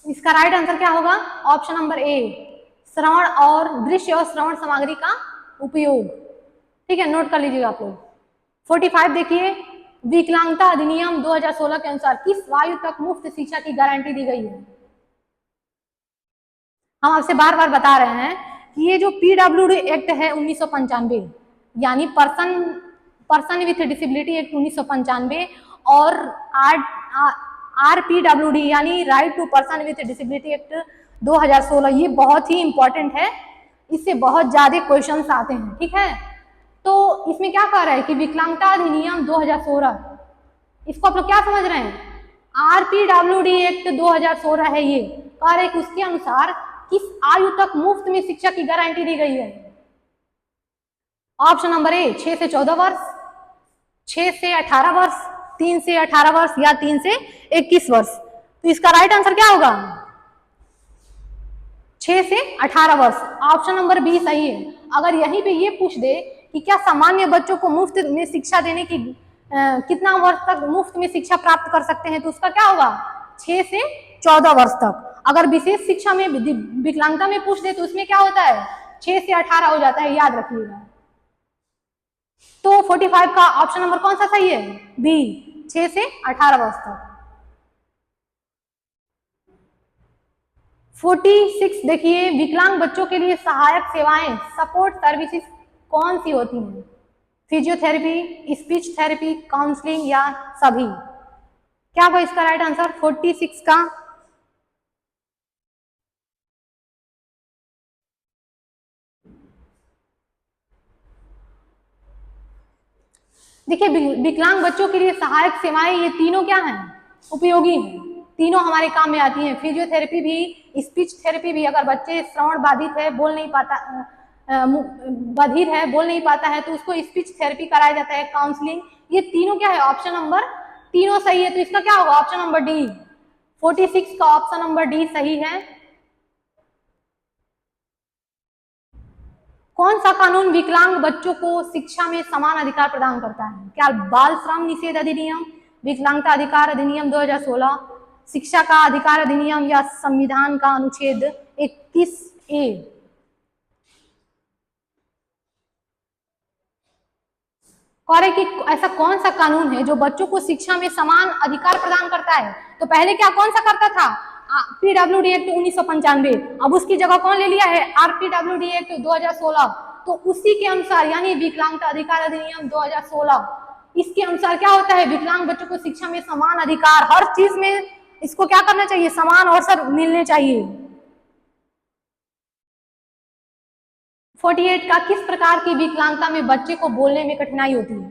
Speaker 1: इसका राइट आंसर क्या होगा? ऑप्शन नंबर ए, श्रवण और दृश्य और श्रवण सामग्री का उपयोग। ठीक है, नोट कर लीजिएगा आप लोग। 45 देखिए, विकलांगता अधिनियम 2016 के अनुसार किस आयु तक मुफ्त शिक्षा की गारंटी दी गई है? हम आपसे बार बार बता रहे हैं कि ये जो पीडब्ल्यूडी एक्ट है 1995, यानी पर्सन विथ डिसेबिलिटी एक्ट 1995 और आरपीडब्ल्यूडी यानी right to person with disability act 2016, ये बहुत ही इंपॉर्टेंट है, इससे बहुत ज्यादा क्वेश्चंस आते हैं। ठीक है, तो इसमें क्या कह रहा है कि विकलांगता अधिनियम 2016, इसको आप लोग क्या समझ रहे हैं? आरपीडब्ल्यूडी एक्ट 2016 है, ये कह रहे हैं कि उसके अनुसार किस आयु तक मुफ्त में शिक्षा की गारंटी दी गई है? ऑप्शन नंबर ए 6 से 14 वर्ष, 6 से 18 वर्ष, 3 से 18 वर्ष या 3 से 21 वर्ष। तो इसका राइट आंसर क्या होगा? 6 से 18 वर्ष। ऑप्शन नंबर बी सही है। अगर यहीं पे ये पूछ दे कि क्या सामान्य बच्चों को मुफ्त में शिक्षा देने की कितना वर्ष तक मुफ्त में शिक्षा प्राप्त कर सकते हैं, तो उसका क्या होगा? 6 से 14 वर्ष तक। अगर विशेष शिक्षा में विकलांगता में पूछ दे तो उसमें क्या होता है? 6 से 18 हो जाता है, याद रखिएगा। तो 45 का ऑप्शन नंबर कौन सा सही है? बी, 6 से 18 वर्ष तक। 46 देखिए, विकलांग बच्चों के लिए सहायक सेवाएं सपोर्ट सर्विसेज कौन सी होती हैं? फिजियोथेरेपी, स्पीच थेरेपी, काउंसलिंग या सभी? क्या होगा इसका राइट आंसर 46 का? देखिए, विकलांग बच्चों के लिए सहायक सेवाएं ये तीनों क्या हैं? उपयोगी हैं, तीनों हमारे काम में आती हैं। फिजियोथेरेपी भी, स्पीच थेरेपी भी, अगर बच्चे श्रवण बाधित है, बोल नहीं पाता, बधिर है, बोल नहीं पाता है, तो उसको स्पीच थेरेपी कराया जाता है, काउंसलिंग, ये तीनों क्या है? ऑप्शन नंबर तीनों सही है। तो इसका क्या होगा? ऑप्शन नंबर डी, 46 का ऑप्शन नंबर डी सही है। कौन सा कानून विकलांग बच्चों को शिक्षा में समान अधिकार प्रदान करता है? क्या बाल श्रम निषेध अधिनियम, विकलांगता अधिकार अधिनियम 2016, शिक्षा का अधिकार अधिनियम या संविधान का अनुच्छेद 21A? कह कि ऐसा कौन सा कानून है जो बच्चों को शिक्षा में समान अधिकार प्रदान करता है? तो पहले क्या कौन सा करता था? पीडब्ल्यूडी एक्ट 1995, अब उसकी जगह कौन ले लिया है? RPWD act 2016। तो उसी के अनुसार, यानी विकलांगता अधिकार अधिनियम 2016, इसके अनुसार क्या होता है? विकलांग बच्चों को शिक्षा में समान अधिकार, हर चीज में इसको क्या करना चाहिए? समान अवसर मिलने चाहिए। 48 का किस प्रकार की विकलांगता में बच्चे को बोलने में कठिनाई होती है?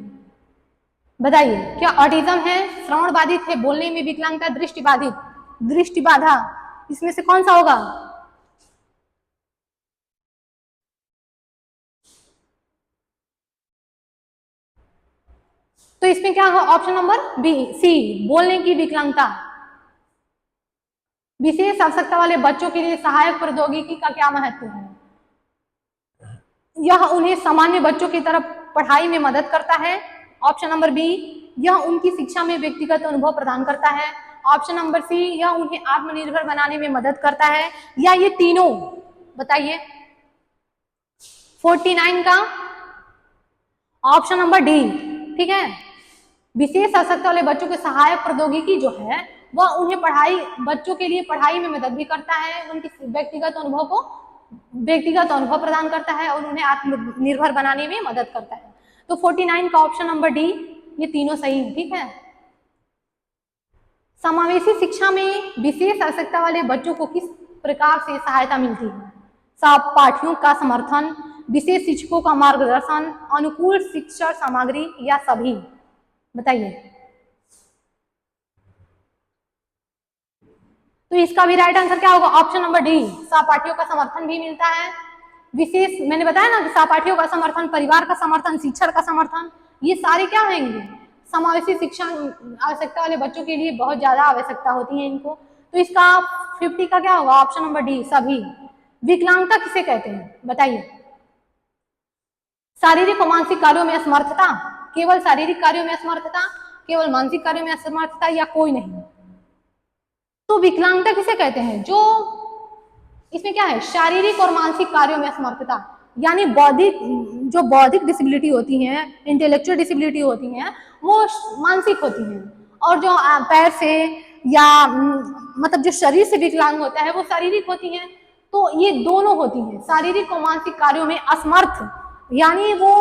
Speaker 1: बताइए, क्या ऑटिज्म है, श्रवण बाधित है, बोलने में विकलांगता, दृष्टि बाधित, दृष्टि बाधा, इसमें से कौन सा होगा? तो इसमें क्या होगा? ऑप्शन नंबर बी, सी, बोलने की विकलांगता। विशेष आवश्यकता वाले बच्चों के लिए सहायक प्रौद्योगिकी का क्या महत्व है? यह उन्हें सामान्य बच्चों की तरफ पढ़ाई में मदद करता है। ऑप्शन नंबर बी, यह उनकी शिक्षा में व्यक्तिगत अनुभव प्रदान करता है। ऑप्शन नंबर सी, यह उन्हें आत्मनिर्भर बनाने में मदद करता है, या ये तीनों? बताइए। 49 का ऑप्शन नंबर डी, ठीक है। विशेष आवश्यकता वाले बच्चों के सहायक प्रौद्योगिकी जो है वह उन्हें बच्चों के लिए पढ़ाई में मदद भी करता है, उनकी व्यक्तिगत अनुभव प्रदान करता है और उन्हें आत्मनिर्भर बनाने में मदद करता है। तो 49 का ऑप्शन नंबर डी, ये तीनों सही है, ठीक है। समावेशी शिक्षा में विशेष आवश्यकता वाले बच्चों को किस प्रकार से सहायता मिलती है? सहपाठियों का समर्थन, विशेष शिक्षकों का मार्गदर्शन, अनुकूल शिक्षण सामग्री या सभी? बताइए। तो इसका भी राइट आंसर क्या होगा? ऑप्शन नंबर डी, सहपाठियों का समर्थन भी मिलता है। विशेष, मैंने बताया ना कि सहपाठियों का समर्थन, परिवार का समर्थन, शिक्षक का समर्थन, ये सारे क्या होंगे? समावेशी शिक्षा आवश्यकता वाले बच्चों के लिए बहुत ज्यादा आवश्यकता होती है इनको। तो इसका 50 का क्या होगा? ऑप्शन नंबर डी, सभी। विकलांगता किसे कहते हैं? बताइए। शारीरिक और मानसिक कार्यों में असमर्थता, केवल शारीरिक कार्यों में असमर्थता, केवल मानसिक कार्यों में असमर्थता, या कोई नहीं? तो विकलांगता किसे कहते हैं? जो इसमें क्या है? शारीरिक और मानसिक कार्यों में असमर्थता, यानी बौद्धिक डिसेबिलिटी होती है, इंटेलेक्चुअल डिसेबिलिटी होती है, वो मानसिक होती हैं, और जो पैर से या मतलब जो शरीर से विकलांग होता है वो शारीरिक होती हैं। तो ये दोनों होती हैं, शारीरिक और मानसिक कार्यों में असमर्थ, यानी वो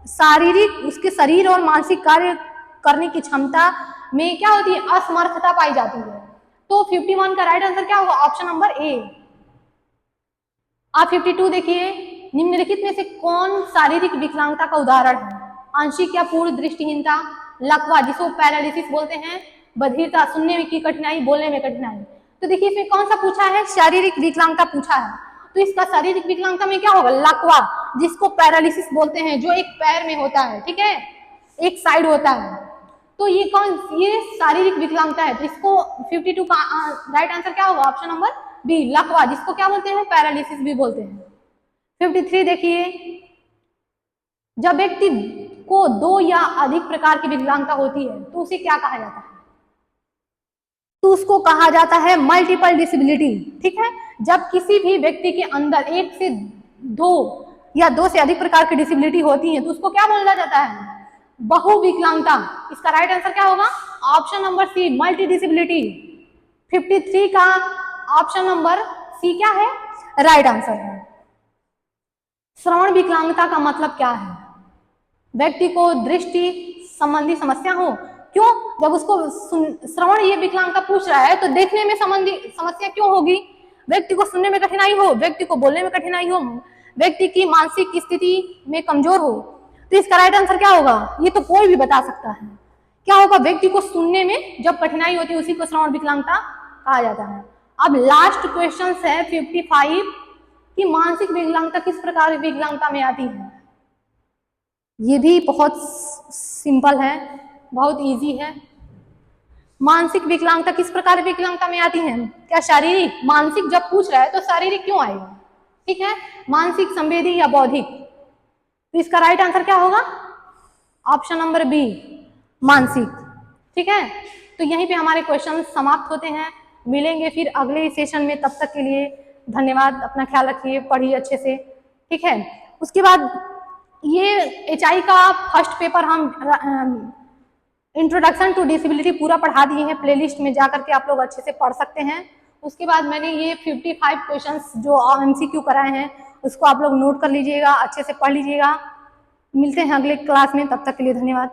Speaker 1: शारीरिक, उसके शरीर और मानसिक कार्य करने की क्षमता में क्या होती है? असमर्थता पाई जाती है। तो 51 का राइट आंसर क्या होगा? Option number A. आप 52 देखिए, निम्नलिखित में से कौन शारीरिक विकलांगता का उदाहरण है? आंशिक या पूर्ण दृष्टिहीनता, लकवा जिसको पैरालिसिस बोलते हैं, बधिरता, सुनने में की कठिनाई, बोलने में कठिनाई। तो देखिए इसमें कौन सा पूछा है? शारीरिक विकलांगता पूछा है। तो इसका शारीरिक विकलांगता में क्या होगा? लकवा। जिसको पैरालिसिस बोलते हैं, जो एक पैर में होता है, ठीक है, एक साइड होता है। तो ये शारीरिक विकलांगता है। तो इसको 52 का राइट आंसर क्या होगा? ऑप्शन नंबर बी, लकवा, जिसको क्या बोलते हैं? पैरालिसिस भी बोलते हैं। 53 देखिए, जब व्यक्ति को 2 या अधिक प्रकार की विकलांगता होती है तो उसे क्या कहा जाता है? तो उसको कहा जाता है मल्टीपल डिसेबिलिटी, ठीक है। जब किसी भी व्यक्ति के अंदर 1 से 2 या 2 से अधिक प्रकार की डिसेबिलिटी होती है तो उसको क्या बोला जाता है? बहुविकलांगता। इसका राइट आंसर क्या होगा? Option number C, multi disability. 53 का ऑप्शन नंबर सी क्या है? राइट आंसर है। श्रवण विकलांगता का मतलब क्या है? व्यक्ति को दृष्टि संबंधी समस्या हो। क्यों? जब उसको श्रवण ये विकलांगता पूछ रहा है तो देखने में संबंधी समस्या क्यों होगी? व्यक्ति को सुनने में कठिनाई हो, व्यक्ति को बोलने में कठिनाई हो, व्यक्ति की मानसिक स्थिति में कमजोर हो। तो इसका राइट आंसर क्या होगा? ये तो कोई भी बता सकता है। क्या होगा? व्यक्ति को सुनने में जब कठिनाई होती है उसी को श्रवण विकलांगता कहा जाता है। अब लास्ट क्वेश्चन है 55 कि मानसिक विकलांगता किस प्रकार की विकलांगता में आती है? ये भी बहुत सिंपल है, बहुत इजी है। मानसिक विकलांगता किस प्रकार की विकलांगता में आती है? क्या शारीरिक? मानसिक जब पूछ रहा है तो शारीरिक क्यों आएगा? ठीक है, मानसिक, संवेदी या बौद्धिक। तो इसका राइट आंसर क्या होगा? ऑप्शन नंबर बी, मानसिक। ठीक है, तो यहीं पे हमारे क्वेश्चन समाप्त होते हैं। मिलेंगे फिर अगले सेशन में, तब तक के लिए धन्यवाद। अपना ख्याल रखिए, पढ़िए अच्छे से, ठीक है। उसके बाद ये HI का फर्स्ट पेपर हम इंट्रोडक्शन टू डिसेबिलिटी पूरा पढ़ा दिए हैं, प्लेलिस्ट में जाकर के आप लोग अच्छे से पढ़ सकते हैं। उसके बाद मैंने ये 55 क्वेश्चंस जो MCQ कराए हैं उसको आप लोग नोट कर लीजिएगा, अच्छे से पढ़ लीजिएगा। मिलते हैं अगले क्लास में, तब तक के लिए धन्यवाद।